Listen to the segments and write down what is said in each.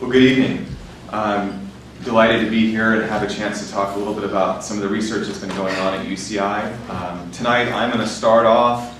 Well, good evening. I'm delighted to be here and have a chance to talk a little bit about some of the research that's been going on at UCI. Tonight I'm going to start off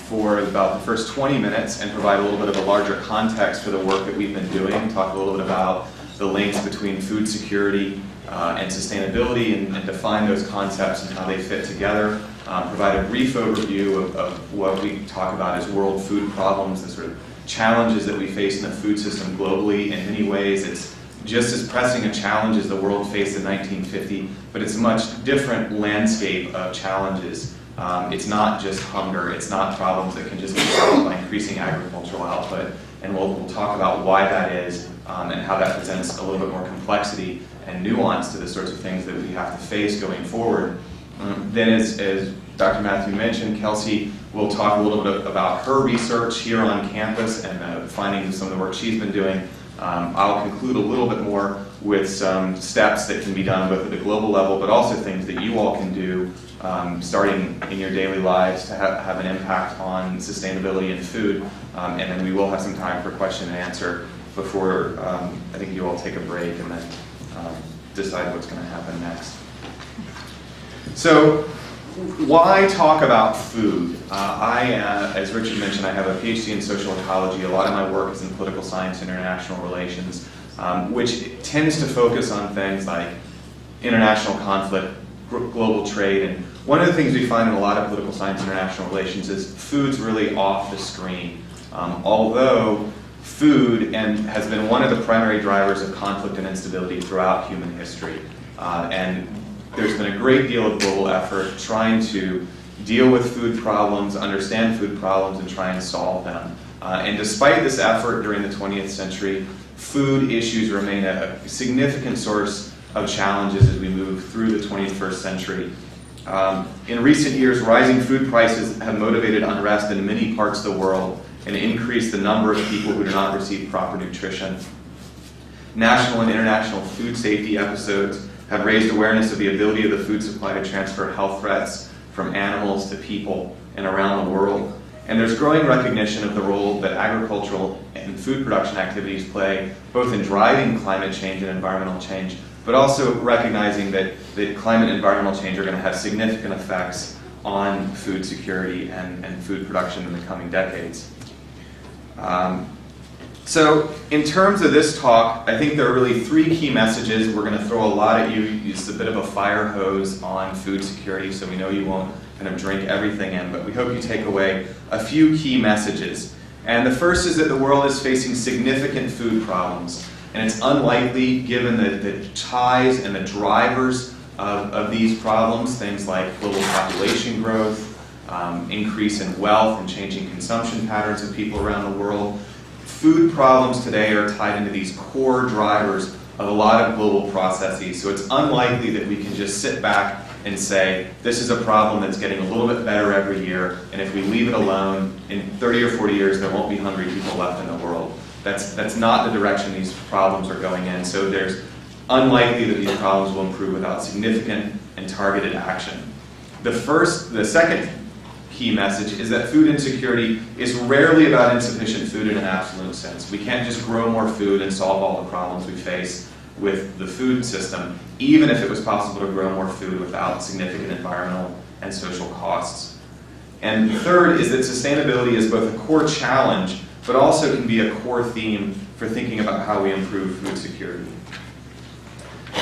for about the first 20 minutes and provide a little bit of a larger context for the work that we've been doing, talk a little bit about the links between food security and sustainability and define those concepts and how they fit together, provide a brief overview of what we talk about as world food problems, the sort of challenges that we face in the food system globally. In many ways, it's just as pressing a challenge as the world faced in 1950, but it's a much different landscape of challenges. It's not just hunger, it's not problems that can just be solved by increasing agricultural output, and we'll talk about why that is and how that presents a little bit more complexity and nuance to the sorts of things that we have to face going forward. Then as Dr. Matthew mentioned, Kelsey will talk a little bit about her research here on campus and findings of some of the work she's been doing. I'll conclude a little bit more with some steps that can be done both at the global level, but also things that you all can do starting in your daily lives to have an impact on sustainability in food. And then we will have some time for question and answer before I think you all take a break and then decide what's going to happen next. So, why talk about food? As Richard mentioned, I have a PhD in social ecology. A lot of my work is in political science and international relations, which tends to focus on things like international conflict, global trade, and one of the things we find in a lot of political science and international relations is food's really off the screen. Although food has been one of the primary drivers of conflict and instability throughout human history. And there's been a great deal of global effort trying to deal with food problems, understand food problems, and try and solve them. And despite this effort during the 20th century, food issues remain a significant source of challenges as we move through the 21st century. In recent years, rising food prices have motivated unrest in many parts of the world and increased the number of people who do not receive proper nutrition. National and international food safety episodes have raised awareness of the ability of the food supply to transfer health threats from animals to people and around the world. And there's growing recognition of the role that agricultural and food production activities play both in driving climate change and environmental change, but also recognizing that climate and environmental change are going to have significant effects on food security and food production in the coming decades. So in terms of this talk, I think there are really three key messages. We're going to throw a lot at you. It's a bit of a fire hose on food security, so we know you won't kind of drink everything in, but we hope you take away a few key messages. And the first is that the world is facing significant food problems, and it's unlikely, given the ties and the drivers of these problems, things like global population growth, increase in wealth and changing consumption patterns of people around the world. Food problems today are tied into these core drivers of a lot of global processes, so it's unlikely that we can just sit back and say, this is a problem that's getting a little bit better every year, and if we leave it alone, in 30 or 40 years, there won't be hungry people left in the world. That's not the direction these problems are going in, so there's unlikely that these problems will improve without significant and targeted action. The second key message is that food insecurity is rarely about insufficient food in an absolute sense. We can't just grow more food and solve all the problems we face with the food system, even if it was possible to grow more food without significant environmental and social costs. And third is that sustainability is both a core challenge, but also can be a core theme for thinking about how we improve food security.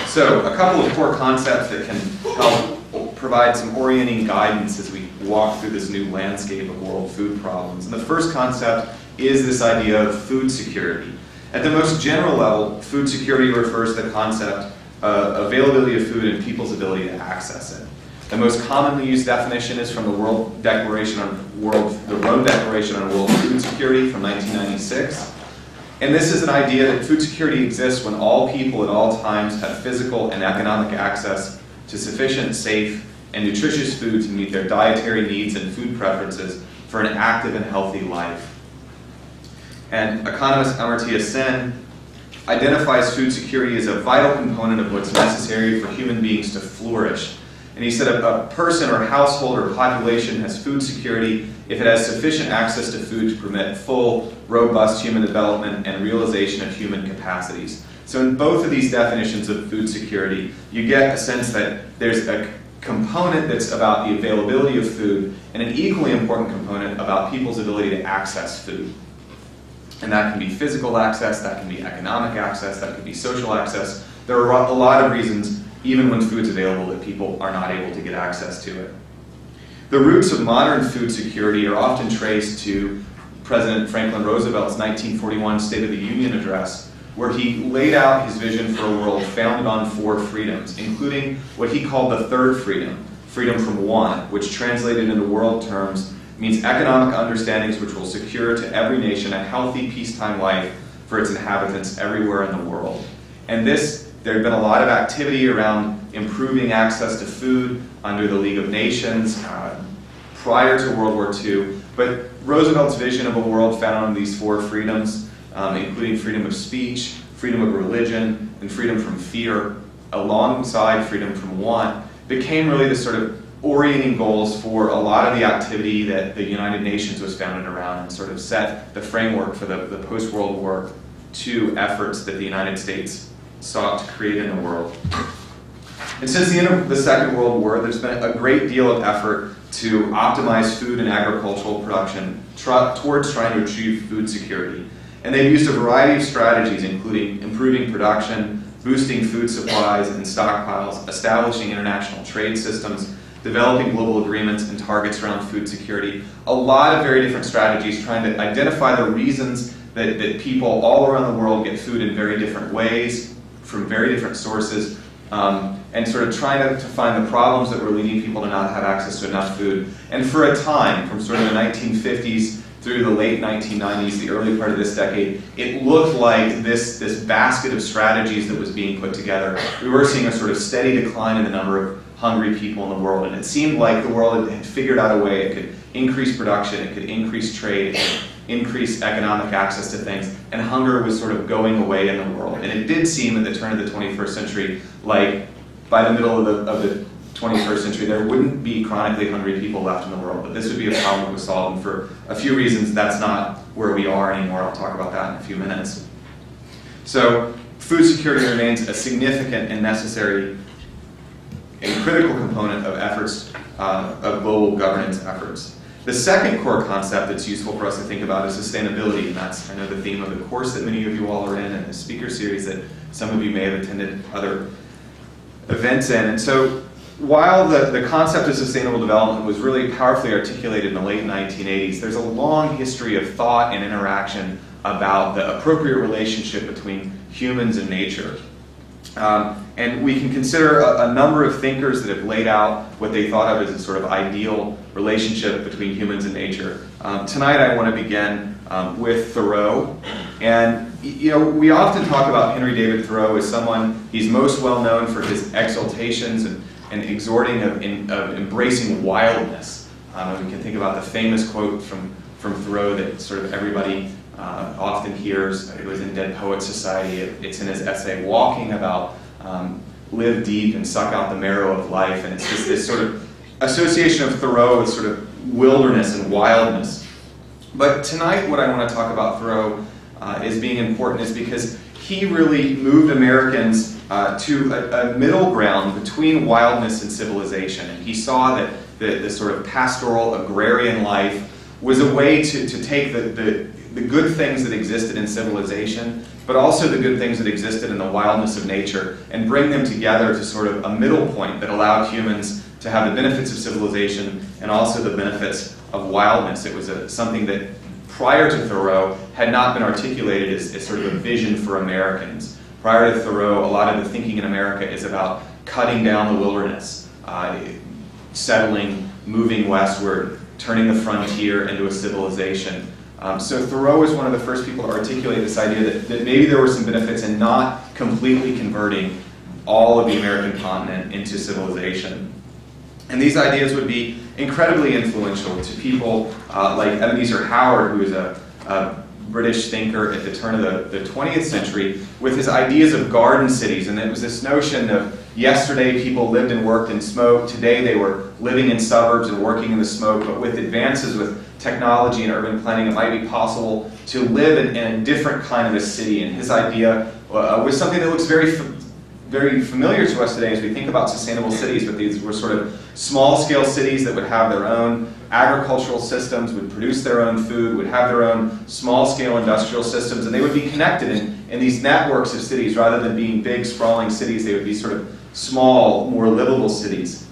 So, a couple of core concepts that can help provide some orienting guidance as we walk through this new landscape of world food problems. And the first concept is this idea of food security. At the most general level, food security refers to the concept of availability of food and people's ability to access it. The most commonly used definition is from the Rome Declaration on World Food Security from 1996. And this is an idea that food security exists when all people at all times have physical and economic access to sufficient, safe, and nutritious food to meet their dietary needs and food preferences for an active and healthy life. And economist Amartya Sen identifies food security as a vital component of what's necessary for human beings to flourish. And And he said a person or household or population has food security if it has sufficient access to food to permit full, robust human development and realization of human capacities. So in both of these definitions of food security, you get a sense that there's a component that's about the availability of food and an equally important component about people's ability to access food. And that can be physical access, that can be economic access, that can be social access. There are a lot of reasons, even when food's available, that people are not able to get access to it. The roots of modern food security are often traced to President Franklin Roosevelt's 1941 State of the Union address, where he laid out his vision for a world founded on 4 freedoms, including what he called the third freedom, freedom from want, which translated into world terms means economic understandings which will secure to every nation a healthy peacetime life for its inhabitants everywhere in the world. And there had been a lot of activity around improving access to food under the League of Nations prior to World War II, but Roosevelt's vision of a world founded on these 4 freedoms, including freedom of speech, freedom of religion, and freedom from fear, alongside freedom from want, became really the sort of orienting goals for a lot of the activity that the United Nations was founded around, and sort of set the framework for the post-World War II efforts that the United States sought to create in the world. And since the end of the Second World War, there's been a great deal of effort to optimize food and agricultural production towards trying to achieve food security. And they've used a variety of strategies, including improving production, boosting food supplies and stockpiles, establishing international trade systems, developing global agreements and targets around food security. A lot of very different strategies trying to identify the reasons that people all around the world get food in very different ways, from very different sources, and sort of trying to find the problems that were leading people to not have access to enough food. And for a time, from sort of the 1950s through the late 1990s, the early part of this decade, it looked like this basket of strategies that was being put together. We were seeing a sort of steady decline in the number of hungry people in the world, and it seemed like the world had figured out a way it could increase production, it could increase trade, it could increase economic access to things, and hunger was sort of going away in the world. And it did seem at the turn of the 21st century, like by the middle of the 21st century, there wouldn't be chronically hungry people left in the world, but this would be a problem that was solved, and for a few reasons that's not where we are anymore. I'll talk about that in a few minutes. So food security remains a significant and necessary and critical component of efforts, of global governance efforts. The second core concept that's useful for us to think about is sustainability, and that's, I know, the theme of the course that many of you all are in, and the speaker series that some of you may have attended other events in. And so while the concept of sustainable development was really powerfully articulated in the late 1980s, there's a long history of thought and interaction about the appropriate relationship between humans and nature. And we can consider a number of thinkers that have laid out what they thought of as a sort of ideal relationship between humans and nature. Tonight I want to begin with Thoreau. And we often talk about Henry David Thoreau as someone, he's most well known for his exaltations and exhorting of embracing wildness. We can think about the famous quote from Thoreau that sort of everybody often hears. It was in Dead Poets Society. It's in his essay Walking, about live deep and suck out the marrow of life. And it's just this sort of association of Thoreau with sort of wilderness and wildness. But tonight what I want to talk about Thoreau as being important is because he really moved Americans to a middle ground between wildness and civilization. And he saw that the sort of pastoral agrarian life was a way to take the good things that existed in civilization, but also the good things that existed in the wildness of nature, and bring them together to sort of a middle point that allowed humans to have the benefits of civilization and also the benefits of wildness. It was something that prior to Thoreau had not been articulated as sort of a vision for Americans. Prior to Thoreau, a lot of the thinking in America is about cutting down the wilderness, settling, moving westward, turning the frontier into a civilization. So Thoreau was one of the first people to articulate this idea that maybe there were some benefits in not completely converting all of the American continent into civilization. And these ideas would be incredibly influential to people like Ebenezer Howard, who is a British thinker at the turn of the 20th century with his ideas of garden cities. And it was this notion of yesterday people lived and worked in smoke, today they were living in suburbs and working in the smoke, but with advances with technology and urban planning it might be possible to live in a different kind of a city. And his idea was something that looks very familiar to us today as we think about sustainable cities, but these were sort of small-scale cities that would have their own agricultural systems, would produce their own food, would have their own small-scale industrial systems, and they would be connected in these networks of cities. Rather than being big, sprawling cities, they would be sort of small, more livable cities.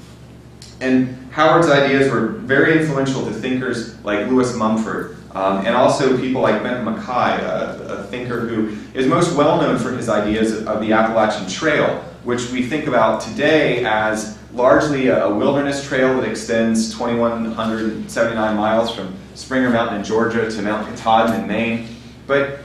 And Howard's ideas were very influential to thinkers like Lewis Mumford, and also people like Benton Mackay, a thinker who is most well known for his ideas of the Appalachian Trail, which we think about today as largely a wilderness trail that extends 2,179 miles from Springer Mountain in Georgia to Mount Katahdin in Maine. But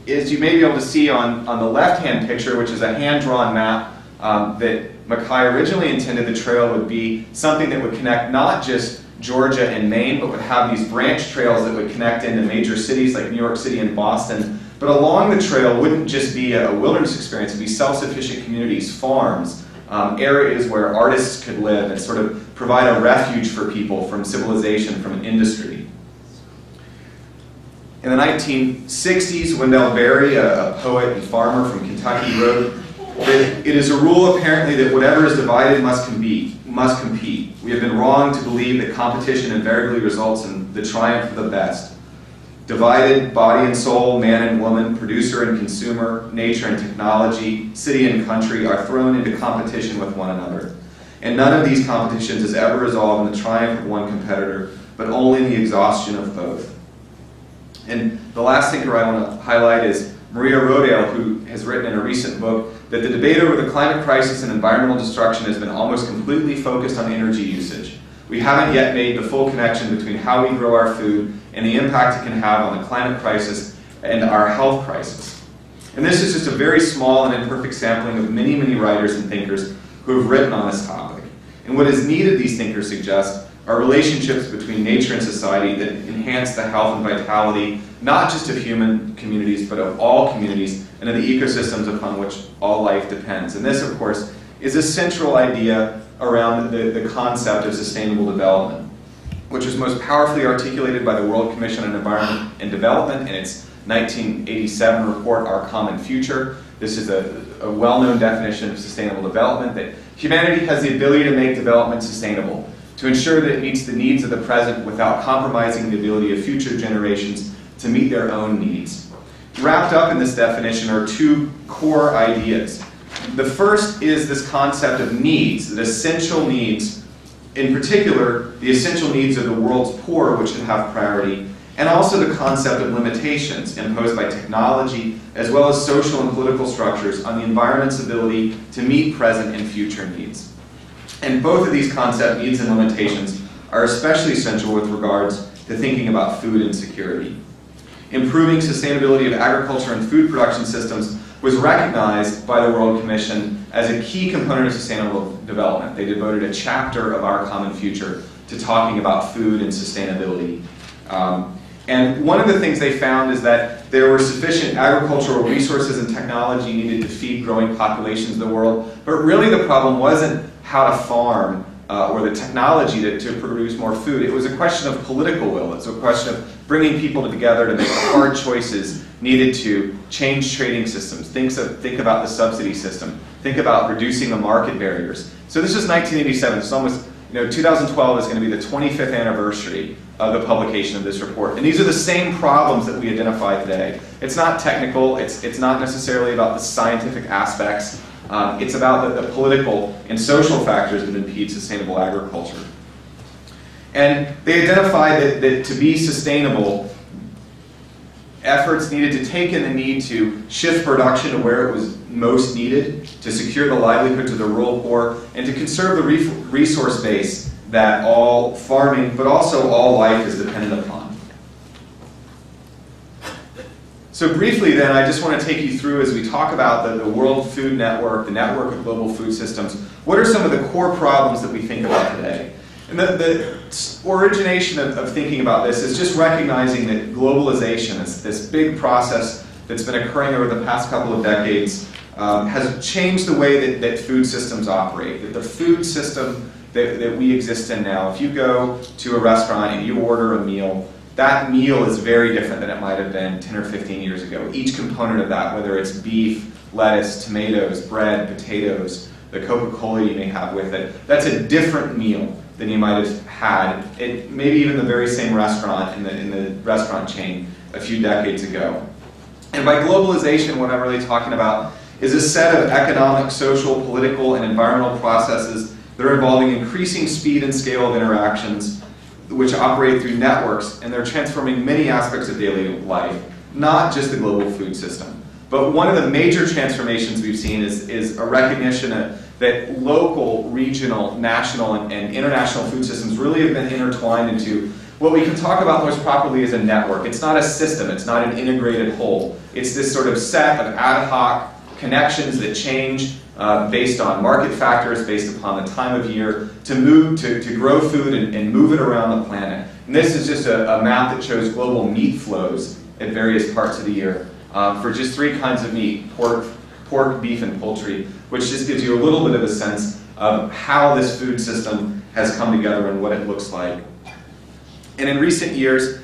as you may be able to see on the left-hand picture, which is a hand-drawn map that Mackay originally intended the trail would be something that would connect not just Georgia and Maine, but would have these branch trails that would connect into major cities like New York City and Boston. But along the trail wouldn't just be a wilderness experience, it would be self-sufficient communities, farms, areas where artists could live and sort of provide a refuge for people from civilization, from industry. In the 1960s, Wendell Berry, a poet and farmer from Kentucky, wrote that it is a rule apparently that whatever is divided must compete. We have been wrong to believe that competition invariably results in the triumph of the best. Divided, body and soul, man and woman, producer and consumer, nature and technology, city and country are thrown into competition with one another. And none of these competitions is ever resolved in the triumph of one competitor, but only in the exhaustion of both. And the last thinker I want to highlight is Maria Rodale, who has written in a recent book that the debate over the climate crisis and environmental destruction has been almost completely focused on energy usage. We haven't yet made the full connection between how we grow our food and the impact it can have on the climate crisis and our health crisis. And this is just a very small and imperfect sampling of many, many writers and thinkers who have written on this topic. And what is needed, these thinkers suggest, are relationships between nature and society that enhance the health and vitality, not just of human communities, but of all communities and of the ecosystems upon which all life depends. And this, of course, is a central idea around the concept of sustainable development, which was most powerfully articulated by the World Commission on Environment and Development in its 1987 report, Our Common Future. This is a well-known definition of sustainable development, that humanity has the ability to make development sustainable, to ensure that it meets the needs of the present without compromising the ability of future generations to meet their own needs. Wrapped up in this definition are two core ideas. The first is this concept of needs, the essential needs, in particular, the essential needs of the world's poor, which should have priority, and also the concept of limitations imposed by technology, as well as social and political structures on the environment's ability to meet present and future needs. And both of these concept needs and limitations are especially essential with regards to thinking about food insecurity. Improving sustainability of agriculture and food production systems was recognized by the World Commission as a key component of sustainable development. They devoted a chapter of Our Common Future to talking about food and sustainability. And one of the things they found is that there were sufficient agricultural resources and technology needed to feed growing populations in the world, but really the problem wasn't how to farm or the technology to produce more food. It was a question of political will. It's a question of bringing people together to make hard choices needed to change trading systems. Think about the subsidy system. Think about reducing the market barriers. So this is 1987. It's almost, 2012 is going to be the 25th anniversary of the publication of this report. And these are the same problems that we identify today. It's not technical. It's not necessarily about the scientific aspects. It's about the political and social factors that impede sustainable agriculture. And they identified that to be sustainable, efforts needed to take in the need to shift production to where it was most needed, to secure the livelihoods of the rural poor, and to conserve the resource base that all farming, but also all life is dependent upon. So briefly then, I just want to take you through, as we talk about the World Food Network, the network of global food systems, what are some of the core problems that we think about today? And the origination of thinking about this is just recognizing that globalization, this big process that's been occurring over the past couple of decades, has changed the way that food systems operate. That the food system that we exist in now, if you go to a restaurant and you order a meal, that meal is very different than it might have been 10 or 15 years ago. Each component of that, whether it's beef, lettuce, tomatoes, bread, potatoes, the Coca-Cola you may have with it, that's a different meal than you might have had at maybe even the very same restaurant in the restaurant chain a few decades ago. And by globalization, what I'm really talking about is a set of economic, social, political, and environmental processes that are involving increasing speed and scale of interactions which operate through networks, and they're transforming many aspects of daily life, not just the global food system. But one of the major transformations we've seen is a recognition that local, regional, national, and international food systems really have been intertwined into what we can talk about most properly as a network. It's not a system, it's not an integrated whole. It's this sort of set of ad hoc connections that change based on market factors, based upon the time of year, to grow food and move it around the planet. And this is just a map that shows global meat flows at various parts of the year for just 3 kinds of meat: pork, beef, and poultry, which just gives you a little bit of a sense of how this food system has come together and what it looks like. And in recent years,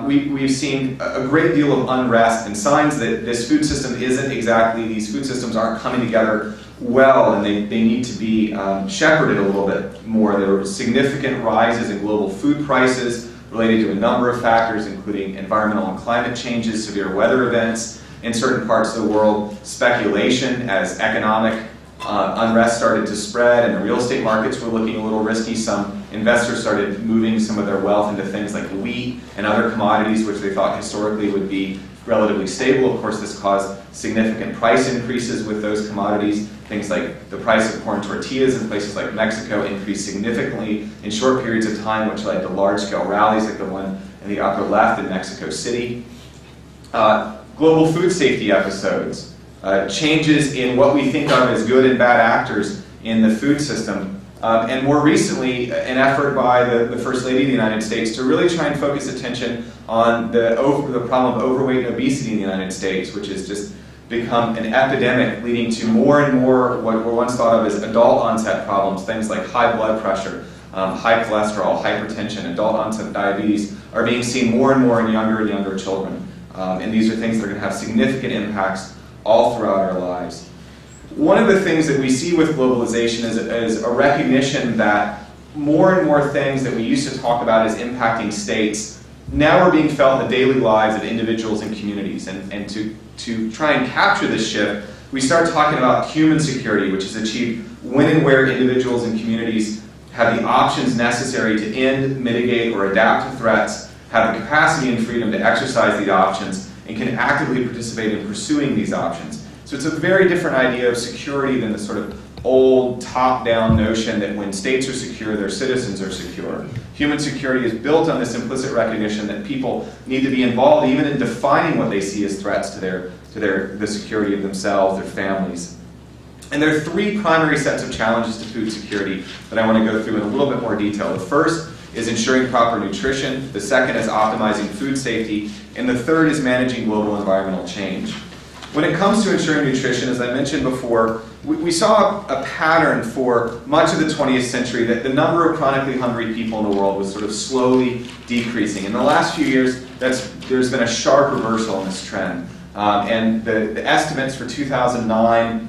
we've seen a great deal of unrest and signs that this food system isn't exactly, these food systems aren't coming together well, and they need to be shepherded a little bit more. There were significant rises in global food prices related to a number of factors, including environmental and climate changes, severe weather events in certain parts of the world, speculation as economic unrest started to spread and the real estate markets were looking a little risky. Some investors started moving some of their wealth into things like wheat and other commodities which they thought historically would be relatively stable. Of course, this caused significant price increases with those commodities. Things like the price of corn tortillas in places like Mexico increased significantly in short periods of time, which led to large-scale rallies like the one in the upper left in Mexico City. Global food safety episodes, changes in what we think of as good and bad actors in the food system, and more recently, an effort by the First Lady of the United States to really try and focus attention on the problem of overweight and obesity in the United States, which has just become an epidemic, leading to more and more what were once thought of as adult onset problems. Things like high blood pressure, high cholesterol, hypertension, adult onset diabetes are being seen more and more in younger and younger children. And these are things that are going to have significant impacts all throughout our lives. One of the things that we see with globalization is a recognition that more and more things that we used to talk about as impacting states now are being felt in the daily lives of individuals and communities. And to try and capture this shift, we start talking about human security, which is achieved when and where individuals and communities have the options necessary to end, mitigate, or adapt to threats, have the capacity and freedom to exercise the options, and can actively participate in pursuing these options. So it's a very different idea of security than the sort of old top-down notion that when states are secure, their citizens are secure. Human security is built on this implicit recognition that people need to be involved even in defining what they see as threats to the security of themselves, their families. And there are 3 primary sets of challenges to food security that I want to go through in a little bit more detail. The first is ensuring proper nutrition, the second is optimizing food safety, and the third is managing global environmental change. When it comes to ensuring nutrition, as I mentioned before, we saw a pattern for much of the 20th century that the number of chronically hungry people in the world was sort of slowly decreasing. In the last few years, there's been a sharp reversal in this trend. And the estimates for 2009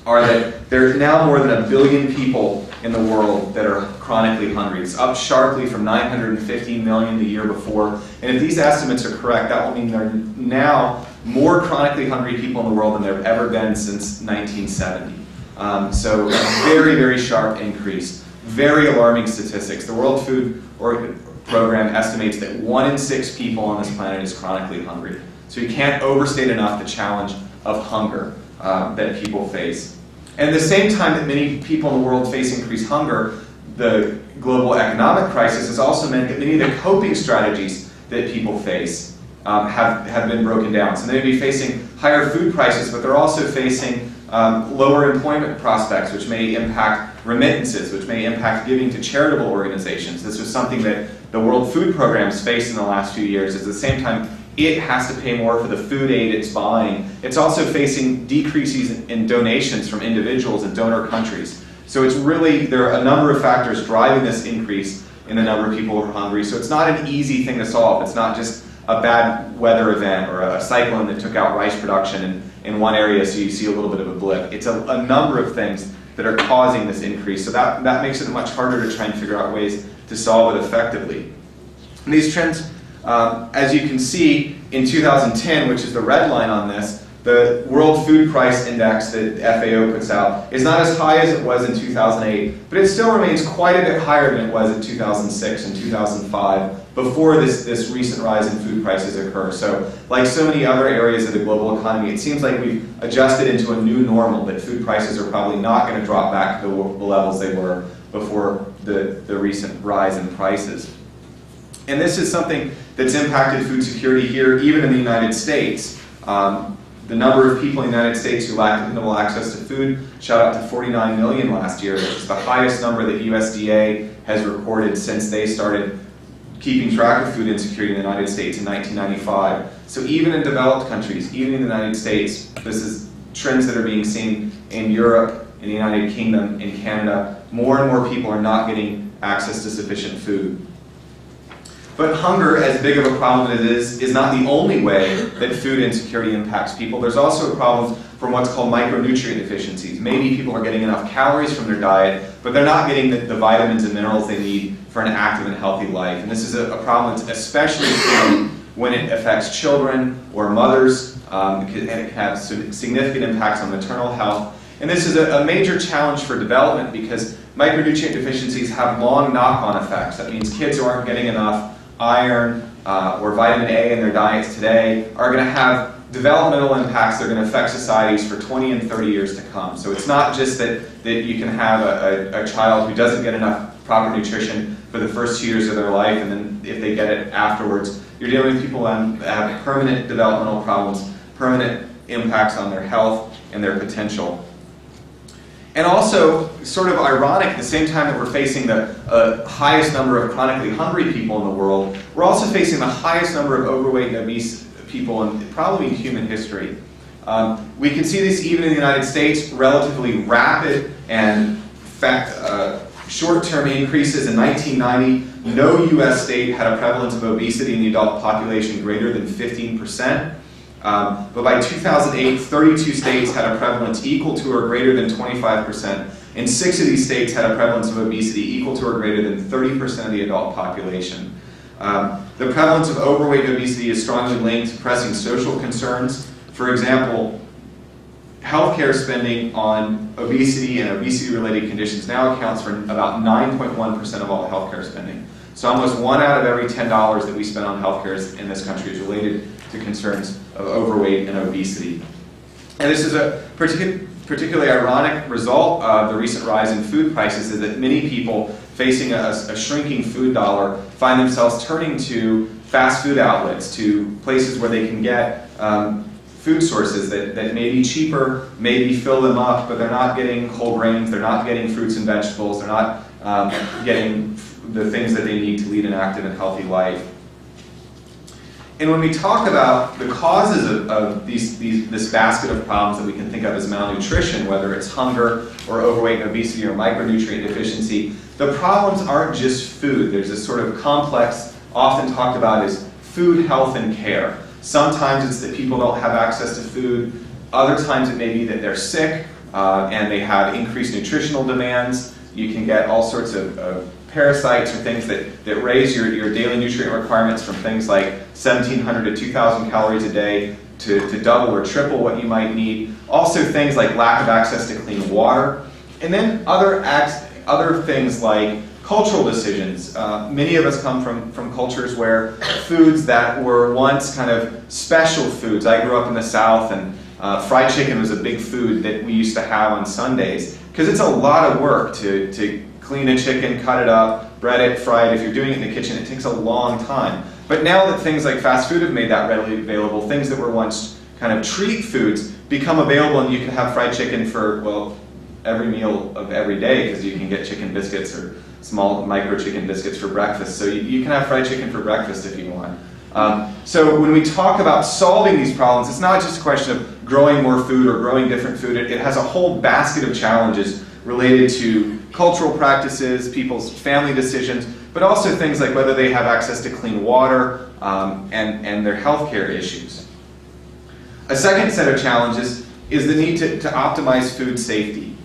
are that there are now more than 1 billion people in the world that are chronically hungry. It's up sharply from 950 million the year before. And if these estimates are correct, that will mean there are now more chronically hungry people in the world than there have ever been since 1970. So a very, very sharp increase. Very alarming statistics. The World Food Program estimates that 1 in 6 people on this planet is chronically hungry. So you can't overstate enough the challenge of hunger that people face. And at the same time that many people in the world face increased hunger, the global economic crisis has also meant that many of the coping strategies that people face have been broken down. So they may be facing higher food prices, but they're also facing lower employment prospects, which may impact remittances, which may impact giving to charitable organizations. This was something that the World Food Program's faced in the last few years. At the same time, it has to pay more for the food aid it's buying. It's also facing decreases in donations from individuals and donor countries. So it's really, there are a number of factors driving this increase in the number of people who are hungry. So it's not an easy thing to solve. It's not just a bad weather event or a cyclone that took out rice production in one area, so you see a little bit of a blip. It's a number of things that are causing this increase. So that makes it much harder to try and figure out ways to solve it effectively. And these trends, as you can see, in 2010, which is the red line on this, the World Food Price Index that FAO puts out is not as high as it was in 2008, but it still remains quite a bit higher than it was in 2006 and 2005, before this recent rise in food prices occur. So, like so many other areas of the global economy, it seems like we've adjusted into a new normal, that food prices are probably not going to drop back to the levels they were before the recent rise in prices. And this is something that's impacted food security here, even in the United States. The number of people in the United States who lack equitable access to food shot up to 49 million last year, which is the highest number that USDA has recorded since they started keeping track of food insecurity in the United States in 1995. So even in developed countries, even in the United States, this is trends that are being seen in Europe, in the United Kingdom, in Canada. More and more people are not getting access to sufficient food. But hunger, as big of a problem as it is not the only way that food insecurity impacts people. There's also a problem from what's called micronutrient deficiencies. Maybe people are getting enough calories from their diet, but they're not getting the vitamins and minerals they need for an active and healthy life. And this is a problem that's especially common when it affects children or mothers, and it can have significant impacts on maternal health. And this is a major challenge for development, because micronutrient deficiencies have long knock-on effects. That means kids who aren't getting enough iron or vitamin A in their diets today are going to have developmental impacts that are going to affect societies for 20 and 30 years to come. So it's not just that you can have a child who doesn't get enough proper nutrition for the first 2 years of their life, and then if they get it afterwards, you're dealing with people that have permanent developmental problems, permanent impacts on their health and their potential. And also, sort of ironic, at the same time that we're facing the highest number of chronically hungry people in the world, we're also facing the highest number of overweight and obese people probably in human history. We can see this even in the United States, relatively rapid and short-term increases. In 1990, no U.S. state had a prevalence of obesity in the adult population greater than 15%. But by 2008, 32 states had a prevalence equal to or greater than 25%, and 6 of these states had a prevalence of obesity equal to or greater than 30% of the adult population. The prevalence of overweight and obesity is strongly linked to pressing social concerns. For example, healthcare spending on obesity and obesity-related conditions now accounts for about 9.1% of all healthcare spending. So almost 1 out of every $10 that we spend on healthcare in this country is related to concerns of overweight and obesity. And this is a particularly ironic result of the recent rise in food prices, is that many people facing a shrinking food dollar find themselves turning to fast food outlets, to places where they can get food sources that may be cheaper, maybe fill them up, but they're not getting whole grains, they're not getting fruits and vegetables, they're not getting the things that they need to lead an active and healthy life. And when we talk about the causes of this basket of problems that we can think of as malnutrition, whether it's hunger or overweight and obesity or micronutrient deficiency, the problems aren't just food. There's this sort of complex, often talked about as food, health, and care. Sometimes it's that people don't have access to food. Other times it may be that they're sick and they have increased nutritional demands. You can get all sorts of parasites or things that raise your daily nutrient requirements from things like 1,700 to 2,000 calories a day to double or triple what you might need. Also things like lack of access to clean water. And then other things like cultural decisions. Many of us come from cultures where foods that were once kind of special foods. I grew up in the South, and fried chicken was a big food that we used to have on Sundays, because it's a lot of work to clean a chicken, cut it up, bread it, fry it. If you're doing it in the kitchen, it takes a long time. But now that things like fast food have made that readily available, things that were once kind of treat foods become available, and you can have fried chicken for, well, every meal of every day, because you can get chicken biscuits or small micro chicken biscuits for breakfast. So you can have fried chicken for breakfast if you want. So when we talk about solving these problems, it's not just a question of growing more food or growing different food. It has a whole basket of challenges related to cultural practices, people's family decisions, but also things like whether they have access to clean water and their healthcare issues. A second set of challenges is the need to optimize food safety.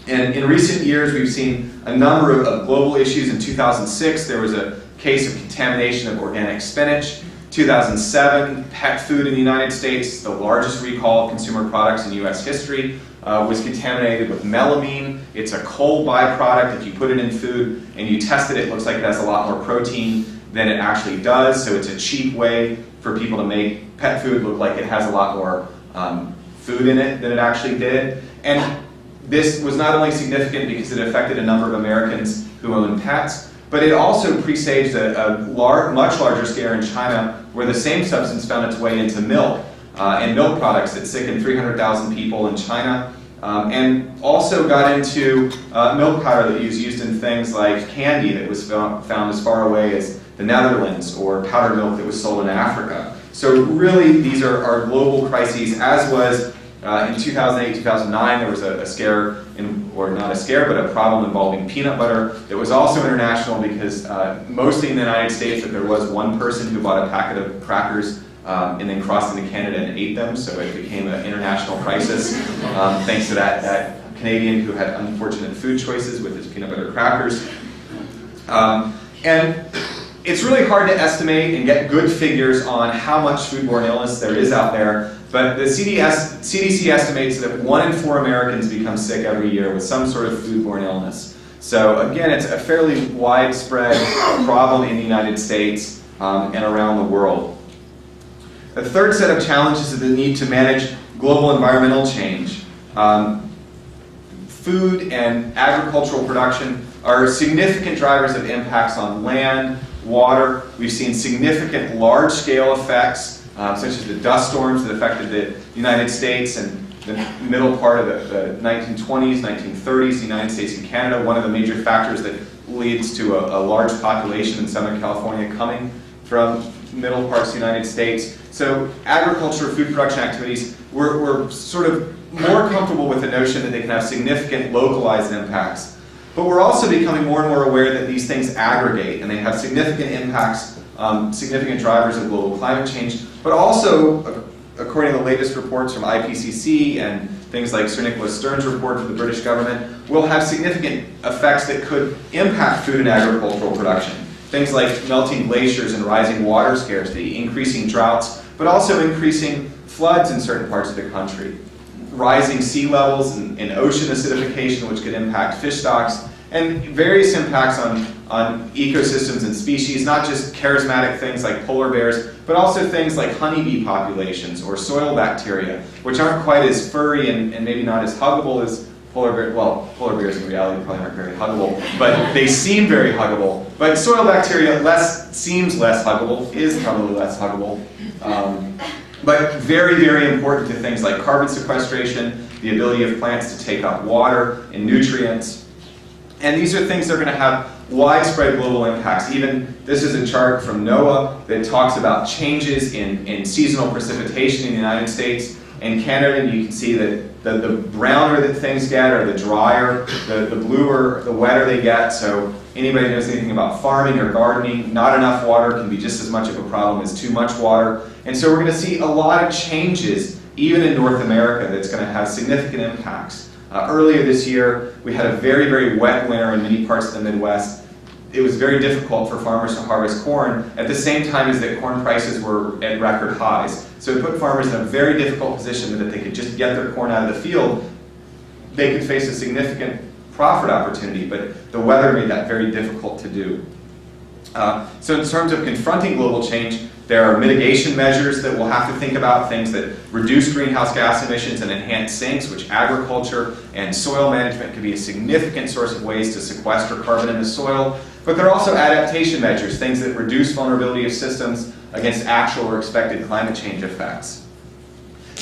And in recent years, we've seen a number of global issues. In 2006, there was a case of contamination of organic spinach. 2007, pet food in the United States, the largest recall of consumer products in US history, was contaminated with melamine. It's a coal byproduct. If you put it in food and you test it, it looks like it has a lot more protein than it actually does. So it's a cheap way for people to make pet food look like it has a lot more food in it than it actually did. And this was not only significant because it affected a number of Americans who own pets, but it also presaged a much larger scare in China, where the same substance found its way into milk and milk products that sickened 300,000 people in China, and also got into milk powder that was used in things like candy that was found as far away as the Netherlands, or powdered milk that was sold in Africa. So really, these are global crises, as was in 2008, 2009, there was a scare, or not a scare, but a problem involving peanut butter. It was also international because mostly in the United States, that there was one person who bought a packet of crackers and then crossed into Canada and ate them, so it became an international crisis thanks to that Canadian who had unfortunate food choices with his peanut butter crackers. And it's really hard to estimate and get good figures on how much foodborne illness there is out there, but the CDC estimates that 1 in 4 Americans become sick every year with some sort of foodborne illness. So again, it's a fairly widespread problem in the United States and around the world. A third set of challenges is the need to manage global environmental change. Food and agricultural production are significant drivers of impacts on land, water. We've seen significant large-scale effects, such as the dust storms that affected the United States and the middle part of the 1920s, 1930s, the United States and Canada. One of the major factors that leads to a large population in Southern California coming from middle parts of the United States. So agriculture, food production activities, we're sort of more comfortable with the notion that they can have significant localized impacts. But we're also becoming more and more aware that these things aggregate and they have significant impacts, significant drivers of global climate change, but also, according to the latest reports from IPCC and things like Sir Nicholas Stern's report for the British government, will have significant effects that could impact food and agricultural production. Things like melting glaciers and rising water scarcity, increasing droughts, but also increasing floods in certain parts of the country. Rising sea levels and ocean acidification, which could impact fish stocks, and various impacts on ecosystems and species, not just charismatic things like polar bears, but also things like honeybee populations or soil bacteria, which aren't quite as furry and maybe not as huggable as polar bears. Well, polar bears in reality probably aren't very huggable, but they seem very huggable. But soil bacteria seems less huggable, is probably less huggable. But very, very important to things like carbon sequestration, the ability of plants to take up water and nutrients. And these are things that are going to have widespread global impacts. Even this is a chart from NOAA that talks about changes in seasonal precipitation in the United States and Canada, and you can see that the browner that things get, or the drier, the bluer, the wetter they get. So anybody who knows anything about farming or gardening, not enough water can be just as much of a problem as too much water. And so we're going to see a lot of changes, even in North America, that's going to have significant impacts. Earlier this year, we had a very, very wet winter in many parts of the Midwest. It was very difficult for farmers to harvest corn at the same time as that corn prices were at record highs. So it put farmers in a very difficult position that if they could just get their corn out of the field, they could face a significant profit opportunity, but the weather made that very difficult to do. So in terms of confronting global change, there are mitigation measures that we'll have to think about, things that reduce greenhouse gas emissions and enhance sinks, which agriculture and soil management can be a significant source of ways to sequester carbon in the soil. But there are also adaptation measures, things that reduce vulnerability of systems against actual or expected climate change effects.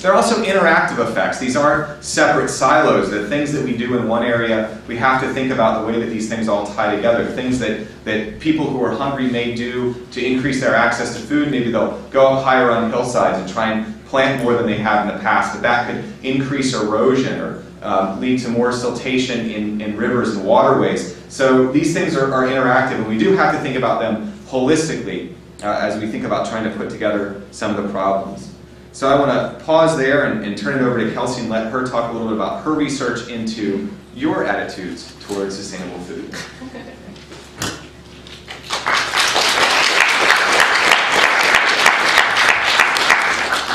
There are also interactive effects. These aren't separate silos. The things that we do in one area, we have to think about the way that these things all tie together. Things that people who are hungry may do to increase their access to food. Maybe they'll go up higher on hillsides and try and plant more than they have in the past, but that could increase erosion or lead to more siltation in rivers and waterways. So these things are interactive, and we do have to think about them holistically as we think about trying to put together some of the problems. So I want to pause there and turn it over to Kelsey and let her talk a little bit about her research into your attitudes towards sustainable food.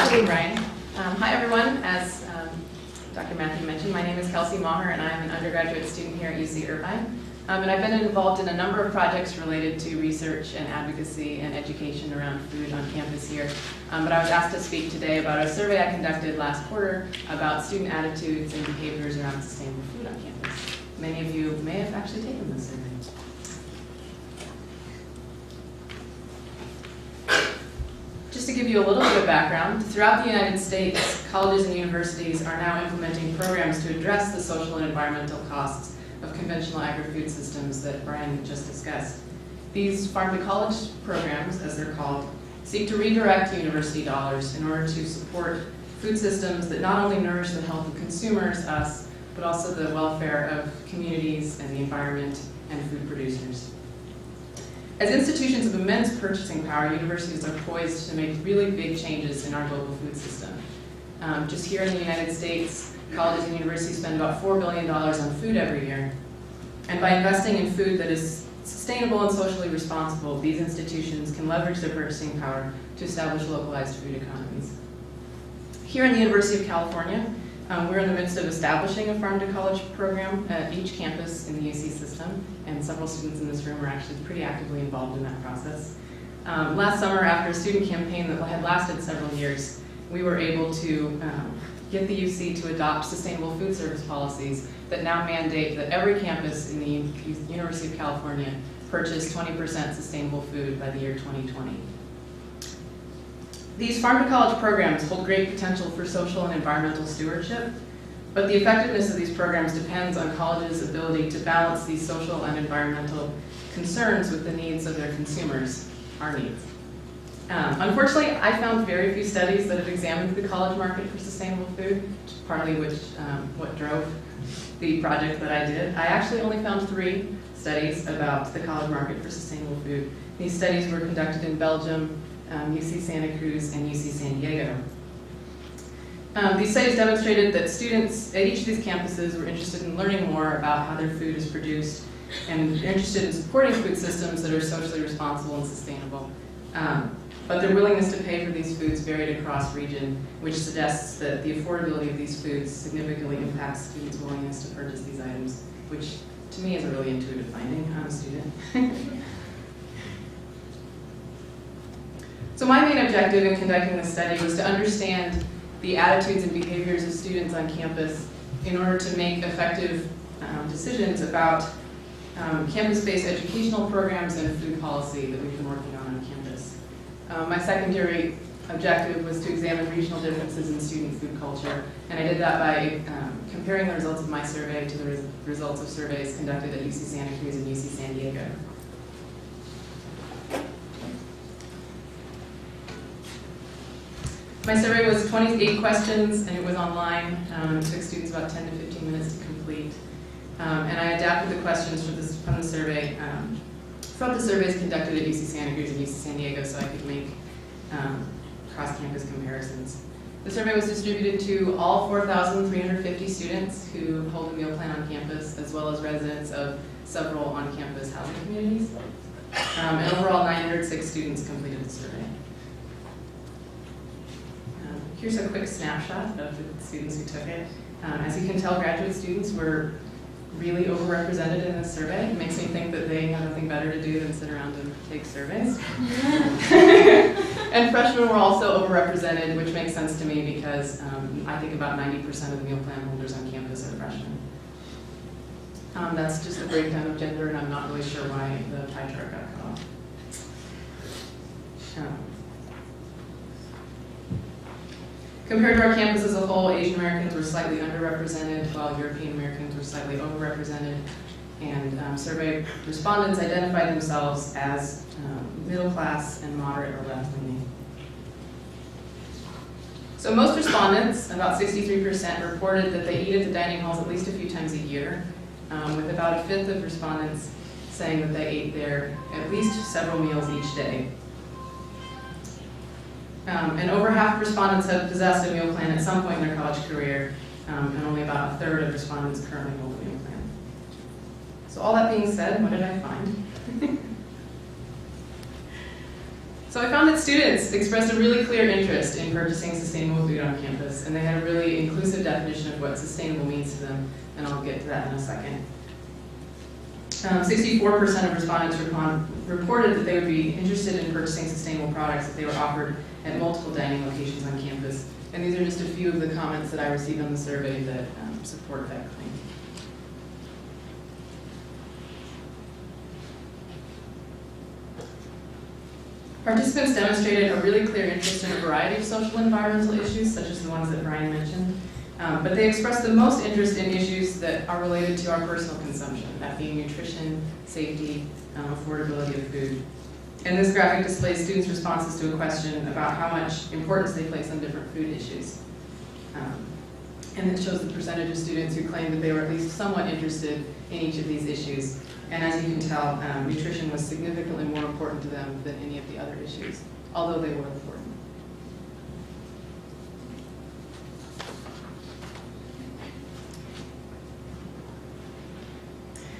Hey, Bryan. Hi, everyone. As Dr. Matthew mentioned, my name is Kelsey Meagher, and I'm an undergraduate student here at UC Irvine. And I've been involved in a number of projects related to research and advocacy and education around food on campus here. But I was asked to speak today about a survey I conducted last quarter about student attitudes and behaviors around sustainable food on campus. Many of you may have actually taken this survey. Just to give you a little bit of background, throughout the United States, colleges and universities are now implementing programs to address the social and environmental costs of conventional agri-food systems that Bryan just discussed. These farm-to-college programs, as they're called, seek to redirect university dollars in order to support food systems that not only nourish the health of consumers, us, but also the welfare of communities and the environment and food producers. As institutions of immense purchasing power, universities are poised to make really big changes in our global food system. Just here in the United States, colleges and universities spend about $4 billion on food every year. And by investing in food that is sustainable and socially responsible, these institutions can leverage their purchasing power to establish localized food economies. Here in the University of California, we're in the midst of establishing a farm-to-college program at each campus in the UC system, and several students in this room are actually pretty actively involved in that process. Last summer, after a student campaign that had lasted several years, we were able to get the UC to adopt sustainable food service policies that now mandate that every campus in the University of California purchase 20% sustainable food by the year 2020. These farm-to-college programs hold great potential for social and environmental stewardship, but the effectiveness of these programs depends on colleges' ability to balance these social and environmental concerns with the needs of their consumers, our needs. Unfortunately, I found very few studies that have examined the college market for sustainable food, partly what drove the project that I did. I actually only found 3 studies about the college market for sustainable food. These studies were conducted in Belgium, UC Santa Cruz, and UC San Diego. These studies demonstrated that students at each of these campuses were interested in learning more about how their food is produced and interested in supporting food systems that are socially responsible and sustainable. But their willingness to pay for these foods varied across region, which suggests that the affordability of these foods significantly impacts students' willingness to purchase these items, which to me is a really intuitive finding. I'm a student. So my main objective in conducting this study was to understand the attitudes and behaviors of students on campus in order to make effective decisions about campus-based educational programs and food policy that we've been working on campus. My secondary objective was to examine regional differences in student food culture, and I did that by comparing the results of my survey to the results of surveys conducted at UC Santa Cruz and UC San Diego. My survey was 28 questions, and it was online. It took students about 10 to 15 minutes to complete. And I adapted the questions from the survey from the surveys conducted at UC Santa Cruz and UC San Diego so I could make cross-campus comparisons. The survey was distributed to all 4,350 students who hold a meal plan on campus, as well as residents of several on-campus housing communities. And overall, 906 students completed the survey. Here's a quick snapshot of the students who took it. As you can tell, graduate students were really overrepresented in this survey. It makes me think that they have nothing better to do than sit around and take surveys. And freshmen were also overrepresented, which makes sense to me because I think about 90% of the meal plan holders on campus are freshmen. That's just a breakdown of gender, and I'm not really sure why the pie chart got cut off. Compared to our campus as a whole, Asian Americans were slightly underrepresented, while European Americans were slightly overrepresented. And survey respondents identified themselves as middle class and moderate or left-leaning. So most respondents, about 63%, reported that they eat at the dining halls at least a few times a year, with about a fifth of respondents saying that they ate there at least several meals each day. And over half of respondents have possessed a meal plan at some point in their college career, and only about a third of respondents currently hold a meal plan. So all that being said, what did I find? So I found that students expressed a really clear interest in purchasing sustainable food on campus, and they had a really inclusive definition of what sustainable means to them, and I'll get to that in a second. 64% of respondents reported that they would be interested in purchasing sustainable products if they were offered at multiple dining locations on campus. And these are just a few of the comments that I received on the survey that support that claim. Participants demonstrated a really clear interest in a variety of social and environmental issues, such as the ones that Bryan mentioned. But they expressed the most interest in issues that are related to our personal consumption, that being nutrition, safety, affordability of food. And this graphic displays students' responses to a question about how much importance they place on different food issues. And it shows the percentage of students who claimed that they were at least somewhat interested in each of these issues. And as you can tell, nutrition was significantly more important to them than any of the other issues, although they were important.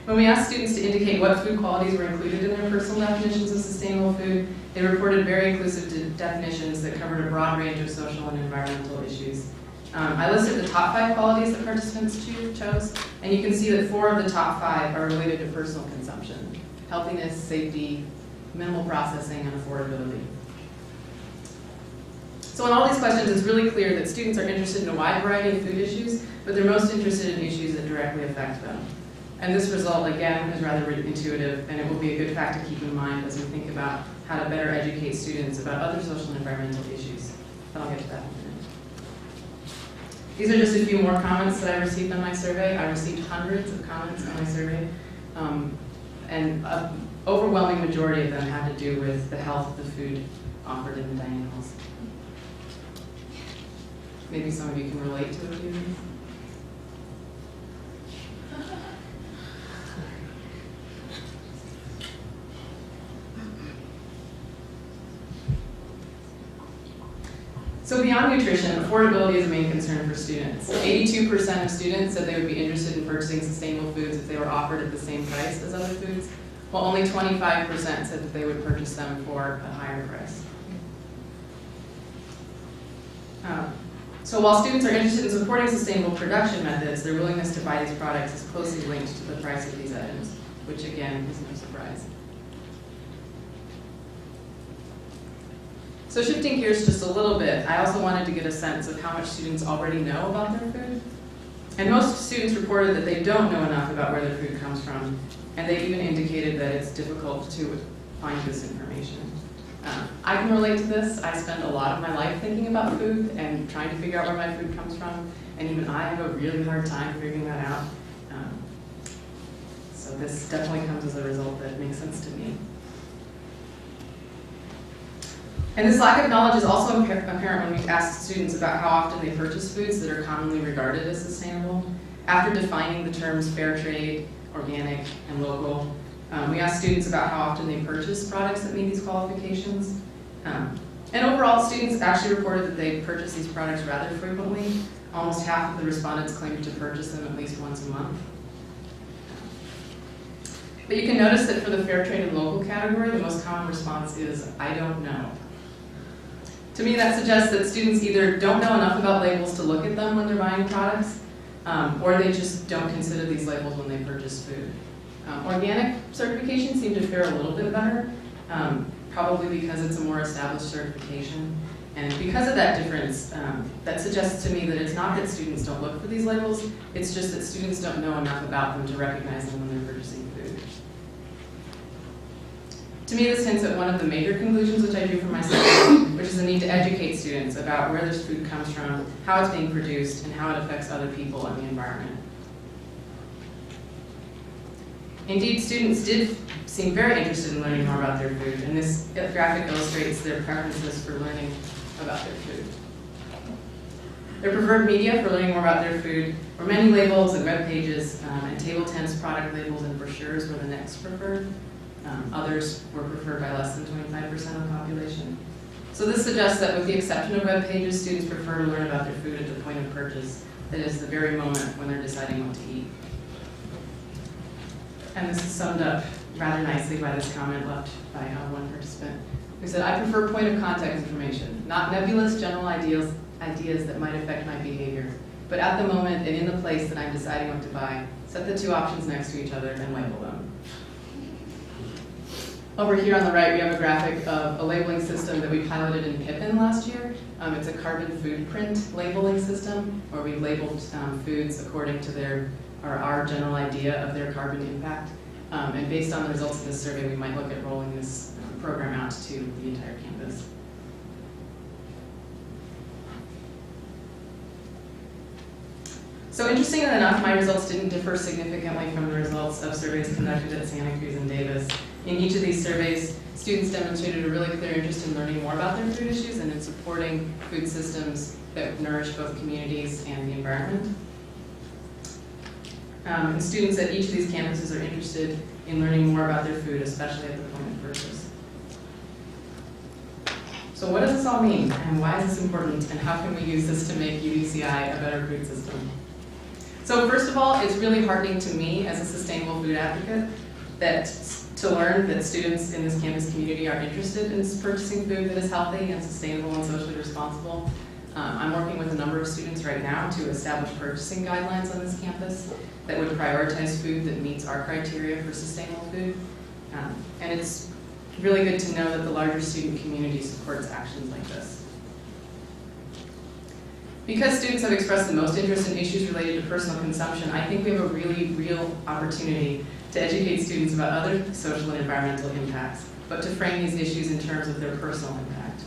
When we asked students to indicate what food qualities were included in their personal definitions of sustainable food, they reported very inclusive definitions that covered a broad range of social and environmental issues. I listed the top 5 qualities that participants chose, and you can see that 4 of the top 5 are related to personal consumption: healthiness, safety, minimal processing, and affordability. So in all these questions, it's really clear that students are interested in a wide variety of food issues, but they're most interested in issues that directly affect them. And this result, again, is rather intuitive, and it will be a good fact to keep in mind as we think about how to better educate students about other social and environmental issues. But I'll get to that in a minute. These are just a few more comments that I received on my survey. I received hundreds of comments on my survey, and an overwhelming majority of them had to do with the health of the food offered in the dining halls. Maybe some of you can relate to a few of these. So beyond nutrition, affordability is a main concern for students. 82% of students said they would be interested in purchasing sustainable foods if they were offered at the same price as other foods, while only 25% said that they would purchase them for a higher price. So while students are interested in supporting sustainable production methods, their willingness to buy these products is closely linked to the price of these items, which again is no surprise. So shifting gears just a little bit, I also wanted to get a sense of how much students already know about their food. And most students reported that they don't know enough about where their food comes from, and they even indicated that it's difficult to find this information. I can relate to this. I spend a lot of my life thinking about food and trying to figure out where my food comes from, and even I have a really hard time figuring that out. So this definitely comes as a result that makes sense to me. And this lack of knowledge is also apparent when we ask students about how often they purchase foods that are commonly regarded as sustainable. After defining the terms fair trade, organic, and local, we asked students about how often they purchase products that meet these qualifications. And overall, students actually reported that they purchase these products rather frequently. Almost half of the respondents claimed to purchase them at least once a month. But you can notice that for the fair trade and local category, the most common response is, I don't know. To me, that suggests that students either don't know enough about labels to look at them when they're buying products, or they just don't consider these labels when they purchase food. Organic certification seemed to fare a little bit better, probably because it's a more established certification. And because of that difference, that suggests to me that it's not that students don't look for these labels, it's just that students don't know enough about them to recognize them when they're purchasing food. To me, this hints at one of the major conclusions which I drew from my study, which is the need to educate students about where this food comes from, how it's being produced, and how it affects other people and the environment. Indeed, students did seem very interested in learning more about their food, and this graphic illustrates their preferences for learning about their food. Their preferred media for learning more about their food were menu labels and web pages, and table tents, product labels, and brochures were the next preferred. Others were preferred by less than 25% of the population. So this suggests that with the exception of web pages, students prefer to learn about their food at the point of purchase, that is, the very moment when they're deciding what to eat. And this is summed up rather nicely by this comment left by one participant, who said, "I prefer point of contact information, not nebulous general ideas that might affect my behavior, but at the moment and in the place that I'm deciding what to buy, set the two options next to each other and label them." Over here on the right, we have a graphic of a labeling system that we piloted in Pippin last year. It's a carbon food print labeling system where we labeled foods according to our general idea of their carbon impact. And based on the results of this survey, we might look at rolling this program out to the entire campus. So interestingly enough, my results didn't differ significantly from the results of surveys conducted at Santa Cruz and Davis. In each of these surveys, students demonstrated a really clear interest in learning more about their food issues and in supporting food systems that nourish both communities and the environment. And students at each of these campuses are interested in learning more about their food, especially at the point of purchase. So what does this all mean, and why is this important, and how can we use this to make UDCI a better food system? So first of all, it's really heartening to me as a sustainable food advocate to learn that students in this campus community are interested in purchasing food that is healthy and sustainable and socially responsible. I'm working with a number of students right now to establish purchasing guidelines on this campus that would prioritize food that meets our criteria for sustainable food. And it's really good to know that the larger student community supports actions like this. Because students have expressed the most interest in issues related to personal consumption, I think we have a really real opportunity to educate students about other social and environmental impacts, but to frame these issues in terms of their personal impact.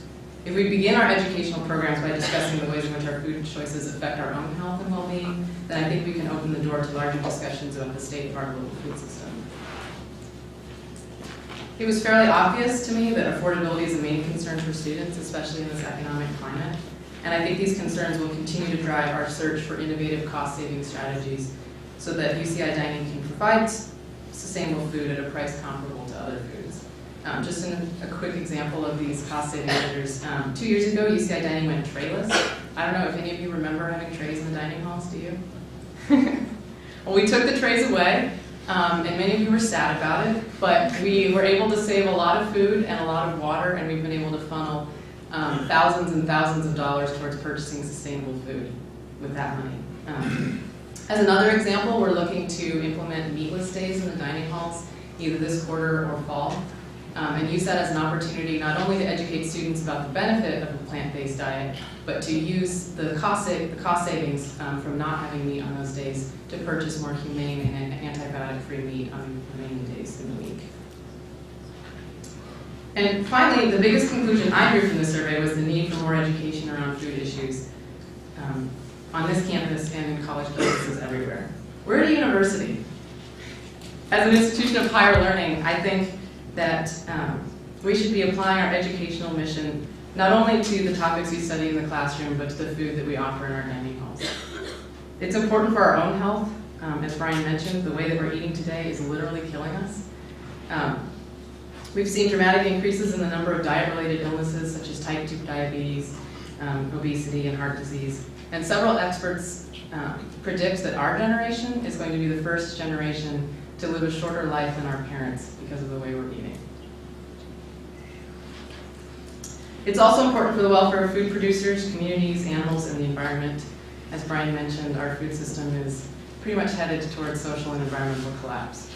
If we begin our educational programs by discussing the ways in which our food choices affect our own health and well-being, then I think we can open the door to larger discussions about the state of our global food system. It was fairly obvious to me that affordability is a main concern for students, especially in this economic climate. And I think these concerns will continue to drive our search for innovative cost-saving strategies so that UCI Dining can provide sustainable food at a price comparable to other foods. Just a quick example of these cost-saving measures. 2 years ago, UCI Dining went trayless. I don't know if any of you remember having trays in the dining halls, do you? Well, we took the trays away, and many of you were sad about it, but we were able to save a lot of food and a lot of water, and we've been able to funnel thousands and thousands of dollars towards purchasing sustainable food with that money. As another example, we're looking to implement meatless days in the dining halls, either this quarter or fall, and use that as an opportunity not only to educate students about the benefit of a plant-based diet, but to use the cost savings from not having meat on those days to purchase more humane and antibiotic-free meat on remaining days in the week. And finally, the biggest conclusion I drew from the survey was the need for more education around food issues on this campus and in college campuses everywhere. We're at a university. As an institution of higher learning, I think that we should be applying our educational mission not only to the topics we study in the classroom, but to the food that we offer in our dining halls. It's important for our own health. As Bryan mentioned, the way that we're eating today is literally killing us. We've seen dramatic increases in the number of diet-related illnesses such as type 2 diabetes, obesity, and heart disease. And several experts predict that our generation is going to be the first generation to live a shorter life than our parents because of the way we're eating. It's also important for the welfare of food producers, communities, animals, and the environment. As Bryan mentioned, our food system is pretty much headed towards social and environmental collapse.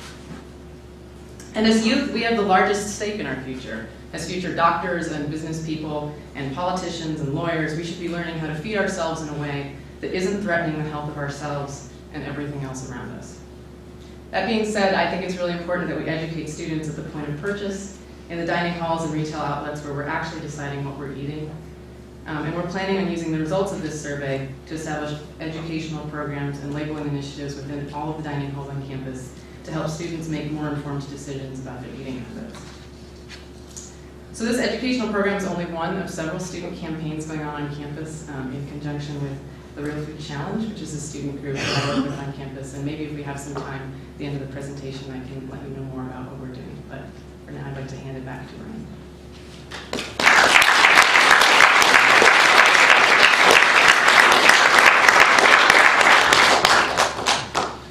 And as youth, we have the largest stake in our future. As future doctors and business people and politicians and lawyers, we should be learning how to feed ourselves in a way that isn't threatening the health of ourselves and everything else around us. That being said, I think it's really important that we educate students at the point of purchase in the dining halls and retail outlets where we're actually deciding what we're eating. And we're planning on using the results of this survey to establish educational programs and labeling initiatives within all of the dining halls on campus to help students make more informed decisions about their eating habits. So this educational program is only one of several student campaigns going on campus in conjunction with the Real Food Challenge, which is a student group that I work with on campus. And maybe if we have some time at the end of the presentation, I can let you know more about what we're doing. But for now, I'd like to hand it back to Bryan.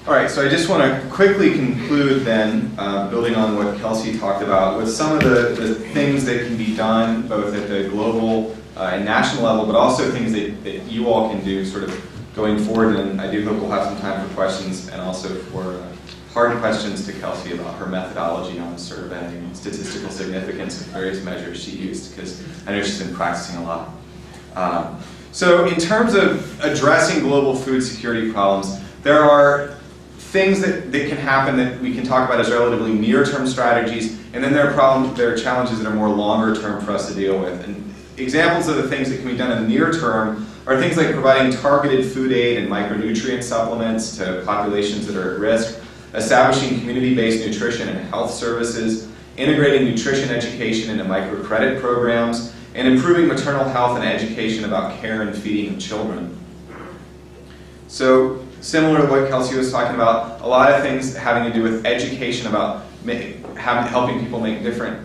All right, so I just want to quickly conclude then, building on what Kelsey talked about, with some of the things that can be done both at the global and national level, but also things that you all can do sort of going forward. And I do hope we'll have some time for questions and also for hard questions to Kelsey about her methodology on the survey and statistical significance of various measures she used, because I know she's been practicing a lot. So in terms of addressing global food security problems, there are things that can happen that we can talk about as relatively near-term strategies, and then there are challenges that are more longer-term for us to deal with. And examples of the things that can be done in the near term are things like providing targeted food aid and micronutrient supplements to populations that are at risk, establishing community-based nutrition and health services, integrating nutrition education into microcredit programs, and improving maternal health and education about care and feeding of children. So, similar to what Kelsey was talking about, a lot of things having to do with education about helping people make different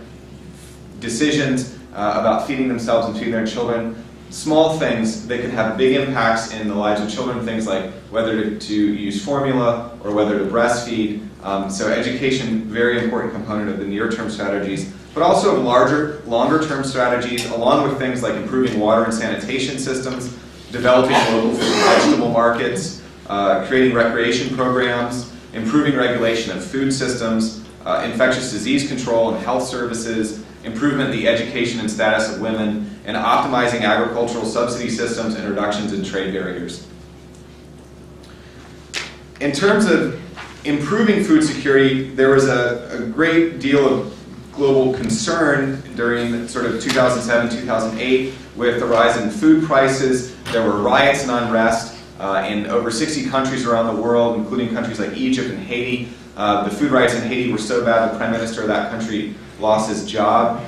decisions about feeding themselves and feeding their children. Small things that can have big impacts in the lives of children, things like whether to use formula or whether to breastfeed. So education, very important component of the near-term strategies, but also longer-term strategies, along with things like improving water and sanitation systems, developing local fruit and vegetable markets, creating recreation programs, improving regulation of food systems, infectious disease control and health services, improvement in the education and status of women, and optimizing agricultural subsidy systems and reductions in trade barriers. In terms of improving food security, there was a great deal of global concern during sort of 2007, 2008 with the rise in food prices. There were riots and unrest in over 60 countries around the world, including countries like Egypt and Haiti. The food riots in Haiti were so bad the prime minister of that country lost his job.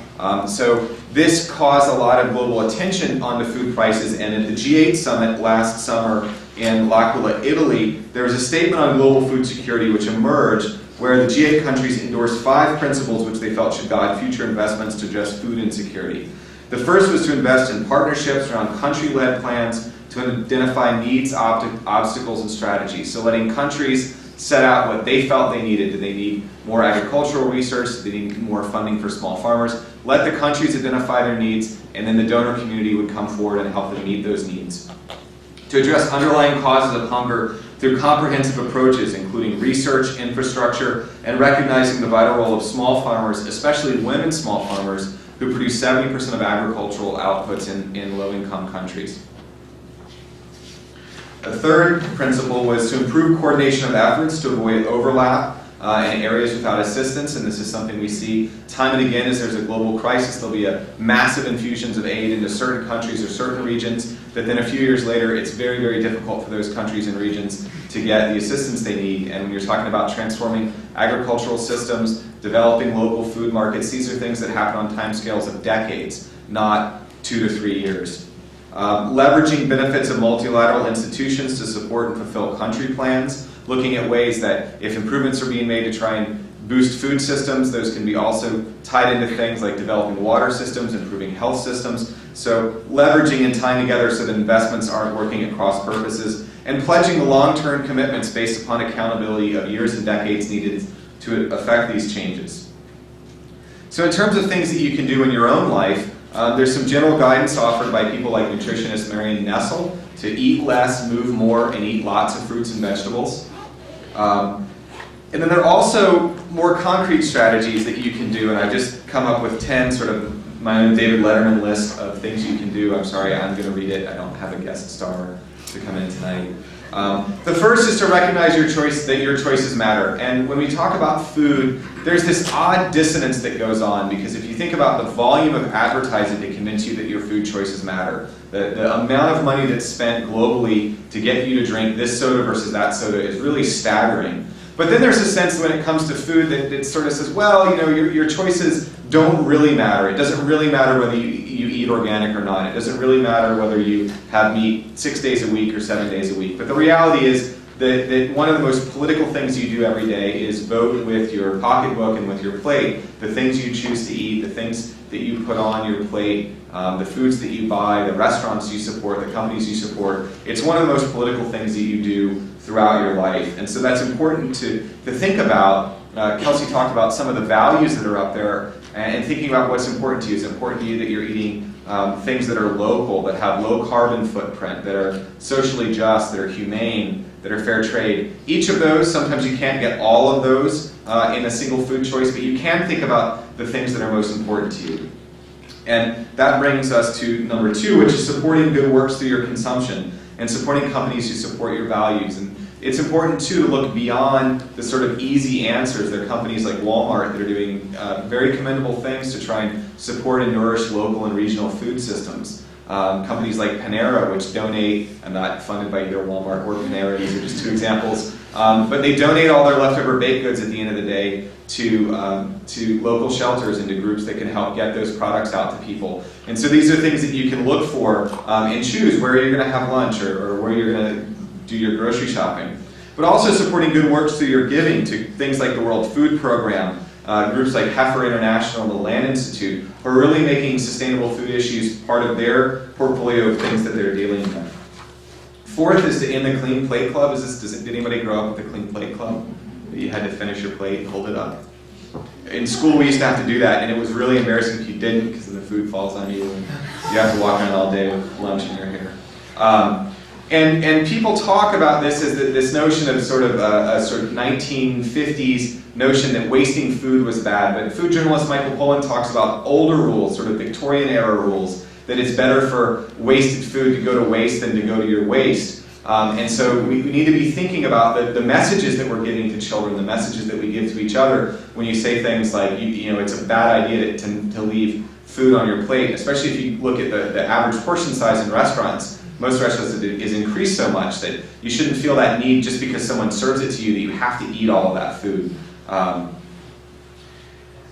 So this caused a lot of global attention on the food prices, and at the G8 summit last summer in L'Aquila, Italy, there was a statement on global food security which emerged where the G8 countries endorsed 5 principles which they felt should guide future investments to address food insecurity. The first was to invest in partnerships around country-led plans to identify needs, obstacles, and strategies. So letting countries set out what they felt they needed. Did they need more agricultural research? Did they need more funding for small farmers? Let the countries identify their needs, and then the donor community would come forward and help them meet those needs. To address underlying causes of hunger through comprehensive approaches, including research, infrastructure, and recognizing the vital role of small farmers, especially women small farmers, who produce 70% of agricultural outputs in low-income countries. A third principle was to improve coordination of efforts to avoid overlap in areas without assistance, and this is something we see time and again as there's a global crisis. There'll be a massive infusions of aid into certain countries or certain regions, but then a few years later it's very, very difficult for those countries and regions to get the assistance they need. And when you're talking about transforming agricultural systems, developing local food markets, these are things that happen on timescales of decades, not 2 to 3 years. Leveraging benefits of multilateral institutions to support and fulfill country plans, looking at ways that if improvements are being made to try and boost food systems, those can be also tied into things like developing water systems, improving health systems. So leveraging and tying together so that investments aren't working at cross purposes, and pledging the long-term commitments based upon accountability of years and decades needed to affect these changes. So in terms of things that you can do in your own life, there's some general guidance offered by people like nutritionist Marion Nessel to eat less, move more, and eat lots of fruits and vegetables. And then there are also more concrete strategies that you can do, and I've just come up with 10 sort of my own David Letterman list of things you can do. I'm sorry, I'm going to read it. I don't have a guest star to come in tonight. The first is to recognize that your choices matter. And when we talk about food, there's this odd dissonance that goes on, because if you think about the volume of advertising to convince you that your food choices matter, the amount of money that's spent globally to get you to drink this soda versus that soda is really staggering. But then there's a sense when it comes to food that it sort of says, well, your choices don't really matter. It doesn't really matter whether you eat organic or not. It doesn't really matter whether you have meat 6 days a week or 7 days a week. But the reality is that one of the most political things you do every day is vote with your pocketbook and with your plate, the things you choose to eat, the things that you put on your plate, the foods that you buy, the restaurants you support, the companies you support. It's one of the most political things that you do throughout your life. And so that's important to think about. Kelsey talked about some of the values that are up there, and thinking about what's important to you. It's important to you that you're eating things that are local, that have low carbon footprint, that are socially just, that are humane, that are fair trade. Each of those, sometimes you can't get all of those in a single food choice, but you can think about the things that are most important to you. And that brings us to number 2, which is supporting good works through your consumption and supporting companies who support your values. And it's important, too, to look beyond the sort of easy answers. There are companies like Walmart that are doing very commendable things to try and support and nourish local and regional food systems. Companies like Panera, which donate, I'm not funded by either Walmart or Panera, these are just 2 examples, but they donate all their leftover baked goods at the end of the day to local shelters and to groups that can help get those products out to people. And so these are things that you can look for and choose where you're going to have lunch or where you're going to do your grocery shopping. But also supporting good works through your giving to things like the World Food Program, groups like Heifer International and the Land Institute, who are really making sustainable food issues part of their portfolio of things that they're dealing with. 4th is the In the Clean Plate Club. Did anybody grow up with the Clean Plate Club? You had to finish your plate and hold it up. In school we used to have to do that, and it was really embarrassing if you didn't, because then the food falls on you and you have to walk around all day with lunch in your hair. And people talk about this as this notion of sort of a sort of 1950s notion that wasting food was bad. But food journalist Michael Pollan talks about older rules, sort of Victorian era rules, that it's better for wasted food to go to waste than to go to your waste. And so we need to be thinking about the messages that we're giving to children, the messages that we give to each other when you say things like, it's a bad idea to leave food on your plate, especially if you look at the average portion size in restaurants. Most restaurants is increased so much that you shouldn't feel that need just because someone serves it to you that you have to eat all of that food.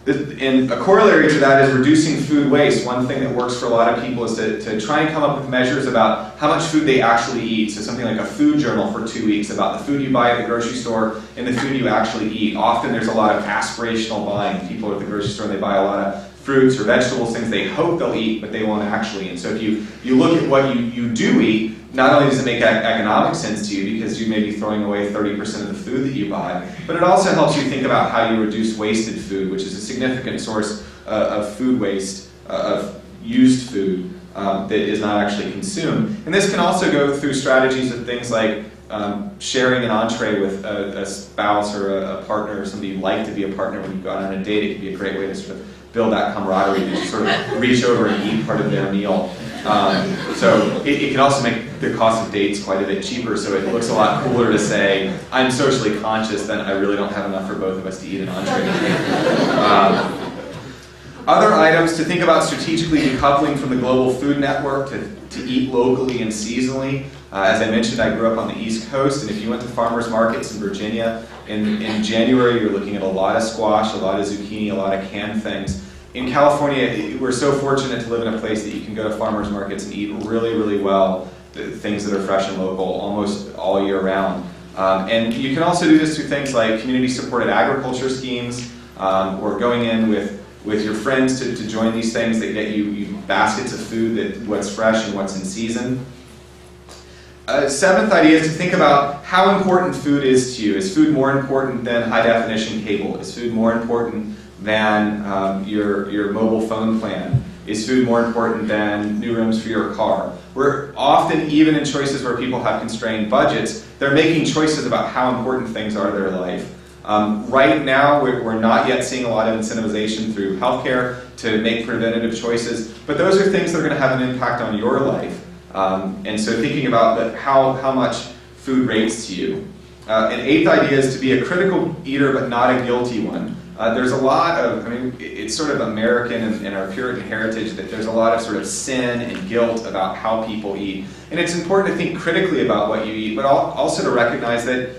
And a corollary to that is reducing food waste. One thing that works for a lot of people is to try and come up with measures about how much food they actually eat. So something like a food journal for 2 weeks about the food you buy at the grocery store and the food you actually eat. Often there's a lot of aspirational buying. People at the grocery store, they buy a lot of fruits or vegetables, things they hope they'll eat, but they won't actually. And so if you look at what you do eat, not only does it make economic sense to you because you may be throwing away 30% of the food that you buy, but it also helps you think about how you reduce wasted food, which is a significant source of food waste, of used food that is not actually consumed. And this can also go through strategies of things like sharing an entree with a spouse or a partner or somebody you'd like to be a partner when you go out on a date. It can be a great way to sort of build that camaraderie, to just sort of reach over and eat part of their meal. So it can also make the cost of dates quite a bit cheaper, so it looks a lot cooler to say, I'm socially conscious, then I really don't have enough for both of us to eat an entree. Other items to think about strategically decoupling from the global food network to eat locally and seasonally. As I mentioned, I grew up on the East Coast, and if you went to farmers markets in Virginia, in January you're looking at a lot of squash, a lot of zucchini, a lot of canned things. In California, we're so fortunate to live in a place that you can go to farmers markets and eat really, really well, the things that are fresh and local almost all year round. And you can also do this through things like community-supported agriculture schemes, or going in with your friends to join these things that get you baskets of food, that what's fresh and what's in season. 7th idea is to think about how important food is to you. Is food more important than high-definition cable? Is food more important than your mobile phone plan? Is food more important than new rims for your car? We're often, even in choices where people have constrained budgets, they're making choices about how important things are to their life. Right now, we're not yet seeing a lot of incentivization through healthcare to make preventative choices, but those are things that are going to have an impact on your life. And so thinking about how much food rates to you. An eighth idea is to be a critical eater but not a guilty one. There's a lot of, I mean, it's sort of American and our Puritan heritage that there's a lot of sort of sin and guilt about how people eat. And it's important to think critically about what you eat, but also to recognize that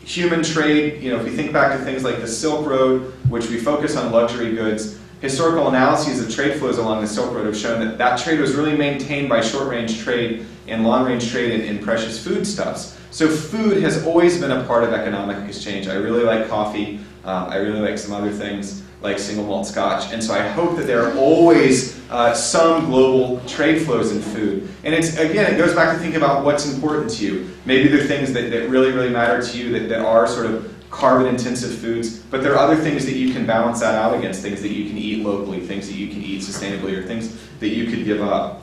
human trade, if we think back to things like the Silk Road, which we focus on luxury goods, historical analyses of trade flows along the Silk Road have shown that that trade was really maintained by short-range trade and long-range trade in precious foodstuffs. So food has always been a part of economic exchange. I really like coffee. I really like some other things like single malt scotch. And so I hope that there are always some global trade flows in food. And it's, again, it goes back to thinking about what's important to you. Maybe there are things that really, really matter to you that are sort of carbon-intensive foods, but there are other things that you can balance that out against, things that you can eat locally, things that you can eat sustainably, or things that you could give up.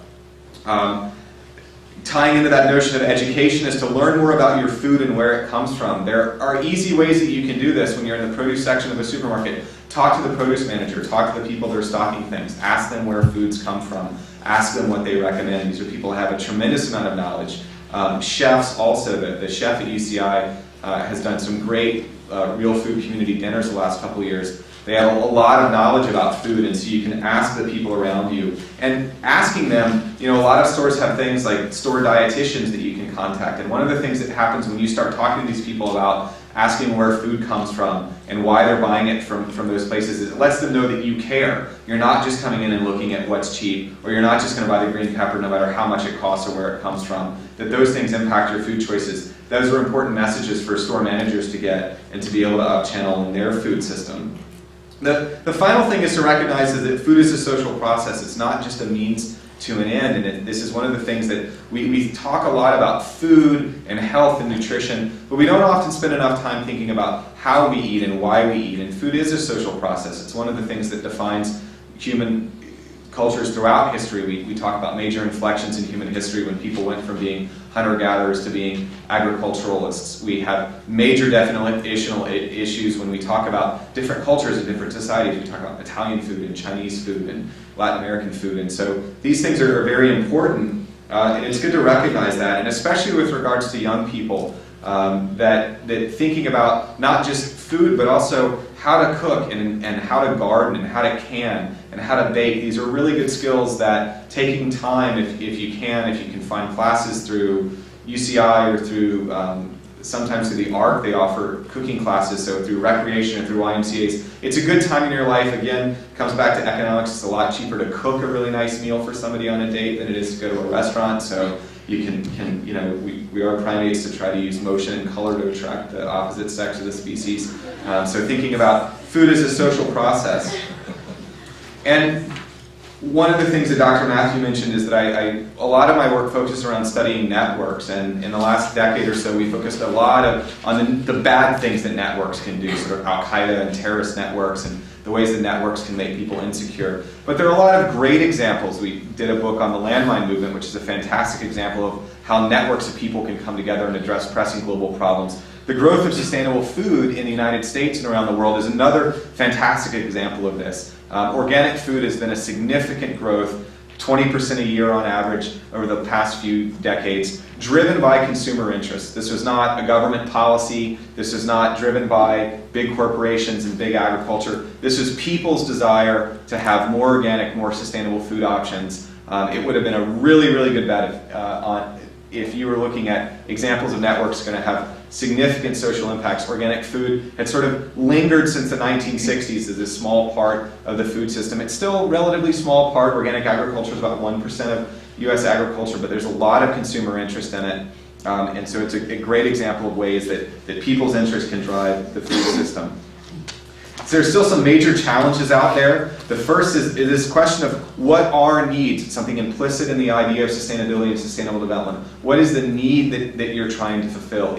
Tying into that notion of education is to learn more about your food and where it comes from. There are easy ways that you can do this when you're in the produce section of a supermarket. Talk to the produce manager, talk to the people that are stocking things, ask them where foods come from, ask them what they recommend. These are people who have a tremendous amount of knowledge. Chefs also, the chef at UCI has done some great real food community dinners the last couple of years. They have a lot of knowledge about food, and so you can ask the people around you. And asking them, a lot of stores have things like store dietitians that you can contact. And one of the things that happens when you start talking to these people about asking where food comes from and why they're buying it from those places is it lets them know that you care. You're not just coming in and looking at what's cheap, or you're not just going to buy the green pepper no matter how much it costs or where it comes from. That those things impact your food choices. Those are important messages for store managers to get and to be able to up-channel in their food system. The final thing is to recognize that food is a social process. It's not just a means to an end, and this is one of the things that we talk a lot about food and health and nutrition, but we don't often spend enough time thinking about how we eat and why we eat, and food is a social process. It's one of the things that defines human cultures throughout history. We talk about major inflections in human history when people went from being hunter-gatherers to being agriculturalists. We have major definitional issues when we talk about different cultures and different societies. We talk about Italian food and Chinese food and Latin American food. And so these things are very important, and it's good to recognize that, and especially with regards to young people, that thinking about not just food, but also how to cook and how to garden and how to can and how to bake. These are really good skills that taking time, if you can find classes through UCI or through, sometimes through the ARC, they offer cooking classes, so through recreation or through YMCAs. It's a good time in your life. Again, comes back to economics. It's a lot cheaper to cook a really nice meal for somebody on a date than it is to go to a restaurant. So you we are primates to try to use motion and color to attract the opposite sex of the species. So thinking about food as a social process. And one of the things that Dr. Matthew mentioned is that a lot of my work focused around studying networks, and in the last decade or so we focused a lot on the bad things that networks can do, sort of Al-Qaeda and terrorist networks and the ways that networks can make people insecure. But there are a lot of great examples. We did a book on the landmine movement, which is a fantastic example of how networks of people can come together and address pressing global problems. The growth of sustainable food in the United States and around the world is another fantastic example of this. Organic food has been a significant growth, 20% a year on average over the past few decades, driven by consumer interests. This was not a government policy. This was not driven by big corporations and big agriculture. This was people's desire to have more organic, more sustainable food options. It would have been a really, really good bet if you were looking at examples of networks going to have significant social impacts. Organic food had sort of lingered since the 1960s as a small part of the food system. It's still a relatively small part. Organic agriculture is about 1% of U.S. agriculture, but there's a lot of consumer interest in it. And so it's a great example of ways that people's interest can drive the food system. So there's still some major challenges out there. The first is this question of what are needs? It's something implicit in the idea of sustainability and sustainable development. What is the need that you're trying to fulfill?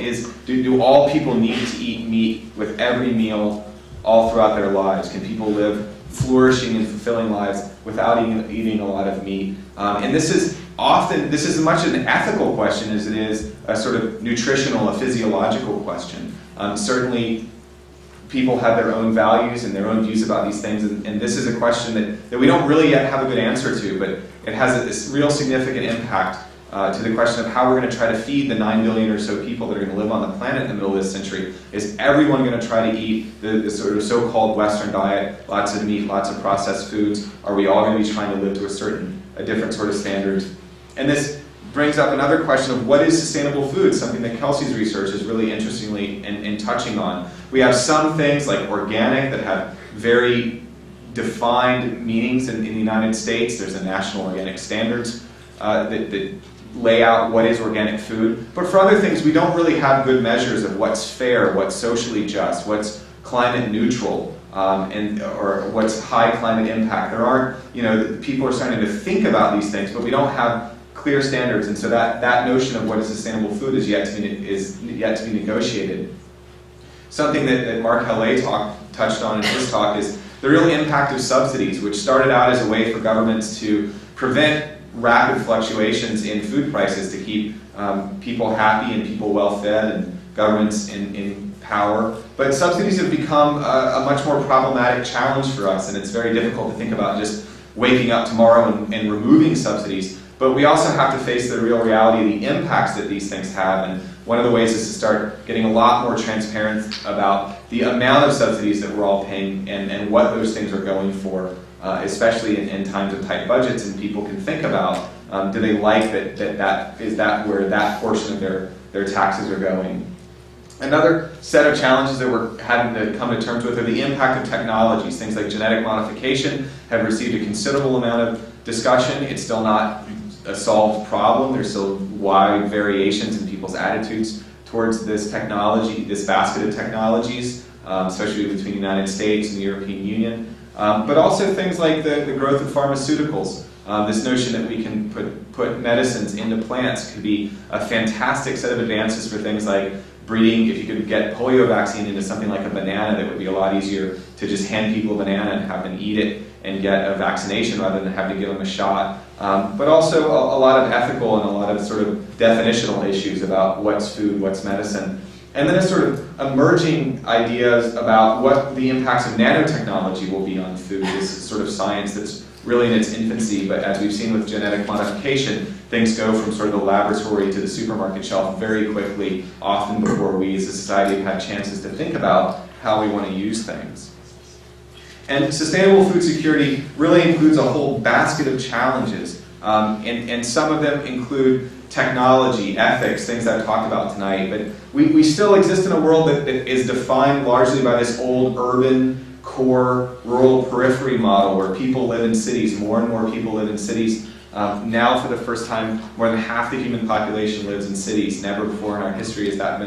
Do all people need to eat meat with every meal all throughout their lives? Can people live flourishing and fulfilling lives without eating a lot of meat? And this is as much an ethical question as it is a sort of nutritional, a physiological question. Certainly, people have their own values and their own views about these things, and this is a question that we don't really yet have a good answer to, but it has this real significant impact to the question of how we're going to try to feed the 9 billion or so people that are going to live on the planet in the middle of this century. Is everyone going to try to eat the sort of so-called Western diet, lots of meat, lots of processed foods? Are we all going to be trying to live to a different sort of standard? And this brings up another question of what is sustainable food, something that Kelsey's research is really interestingly in touching on. We have some things like organic that have very defined meanings in the United States. There's a national organic standards that lay out what is organic food. But for other things, we don't really have good measures of what's fair, what's socially just, what's climate neutral, or what's high climate impact. There aren't, people are starting to think about these things, but we don't have clear standards, and so that notion of what is sustainable food is yet to be negotiated. Something that Mark Hellet touched on in his talk is the real impact of subsidies, which started out as a way for governments to prevent rapid fluctuations in food prices to keep people happy and people well-fed and governments in power. But subsidies have become a much more problematic challenge for us, and it's very difficult to think about just waking up tomorrow and removing subsidies. But we also have to face the real reality of the impacts that these things have, and one of the ways is to start getting a lot more transparent about the amount of subsidies that we're all paying and what those things are going for, especially in times of tight budgets, and people can think about, do they like that where that portion of their taxes are going. Another set of challenges that we're having to come to terms with are the impact of technologies. Things like genetic modification have received a considerable amount of discussion. It's still not a solved problem. There's still wide variations in people's attitudes towards this technology, this basket of technologies, especially between the United States and the European Union. But also things like the growth of pharmaceuticals. This notion that we can put medicines into plants could be a fantastic set of advances for things like breeding. If you could get polio vaccine into something like a banana, that would be a lot easier to just hand people a banana and have them eat it and get a vaccination rather than having to give them a shot. But also a lot of ethical and a lot of sort of definitional issues about what's food, what's medicine. And then a sort of emerging ideas about what the impacts of nanotechnology will be on food. This is sort of science that's really in its infancy, but as we've seen with genetic modification, things go from sort of the laboratory to the supermarket shelf very quickly, often before we as a society have had chances to think about how we want to use things. And sustainable food security really includes a whole basket of challenges, and some of them include technology, ethics, things I've talked about tonight, but we still exist in a world that is defined largely by this old urban core rural periphery model where people live in cities. More and more people live in cities. Now, for the first time, more than half the human population lives in cities. Never before in our history has that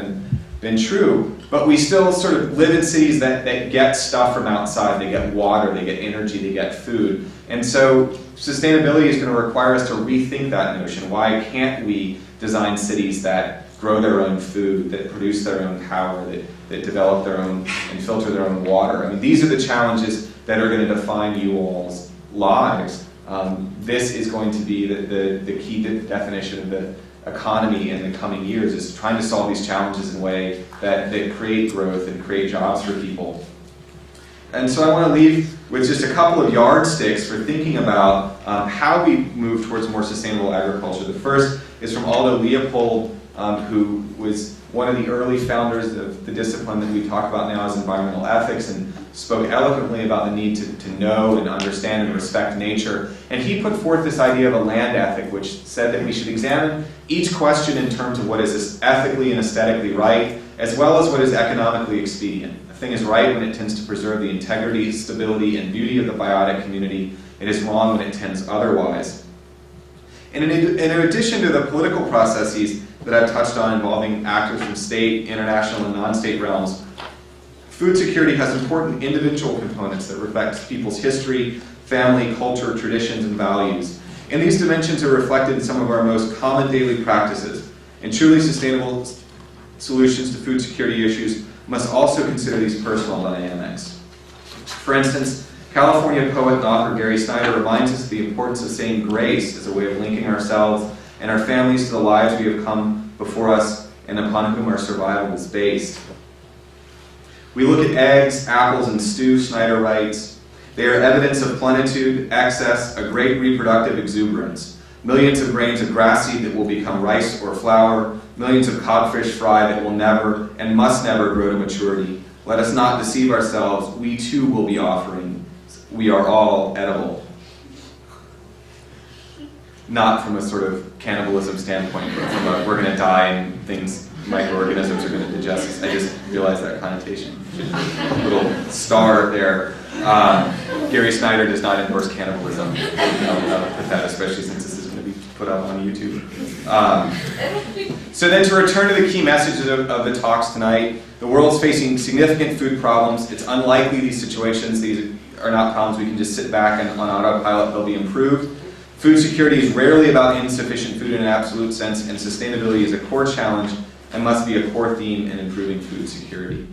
been true. But we still sort of live in cities that get stuff from outside. They get water, they get energy, they get food. And so sustainability is going to require us to rethink that notion. Why can't we design cities that grow their own food, that produce their own power, that develop their own and filter their own water? I mean, these are the challenges that are going to define you all's lives. This is going to be the key definition of the economy in the coming years, is trying to solve these challenges in a way that create growth and create jobs for people. And so I want to leave with just a couple of yardsticks for thinking about how we move towards more sustainable agriculture. The first is from Aldo Leopold, who was one of the early founders of the discipline that we talk about now as environmental ethics, and spoke eloquently about the need to know and understand and respect nature. And he put forth this idea of a land ethic, which said that we should examine each question in terms of what is ethically and aesthetically right, as well as what is economically expedient. A thing is right when it tends to preserve the integrity, stability, and beauty of the biotic community. It is wrong when it tends otherwise. And in addition to the political processes that I've touched on involving actors from state, international, and non-state realms, food security has important individual components that reflect people's history, family, culture, traditions, and values. And these dimensions are reflected in some of our most common daily practices. And truly sustainable solutions to food security issues must also consider these personal dynamics. For instance, California poet and author Gary Snyder reminds us of the importance of saying grace as a way of linking ourselves and our families to the lives we have come before us and upon whom our survival is based. We look at eggs, apples, and stew, Snyder writes. They are evidence of plenitude, excess, a great reproductive exuberance. millions of grains of grass seed that will become rice or flour, millions of codfish fry that will never and must never grow to maturity. Let us not deceive ourselves. We too will be offerings. We are all edible. Not from a sort of cannibalism standpoint, but from a we're going to die and things, microorganisms are going to digest us. I just realized that connotation. Little star there. Gary Snyder does not endorse cannibalism. With that, especially since this is going to be put up on YouTube. So then to return to the key messages of the talks tonight, the world's facing significant food problems. It's unlikely these situations, these are not problems we can just sit back and on autopilot, they'll be improved. Food security is rarely about insufficient food in an absolute sense, and sustainability is a core challenge and must be a core theme in improving food security.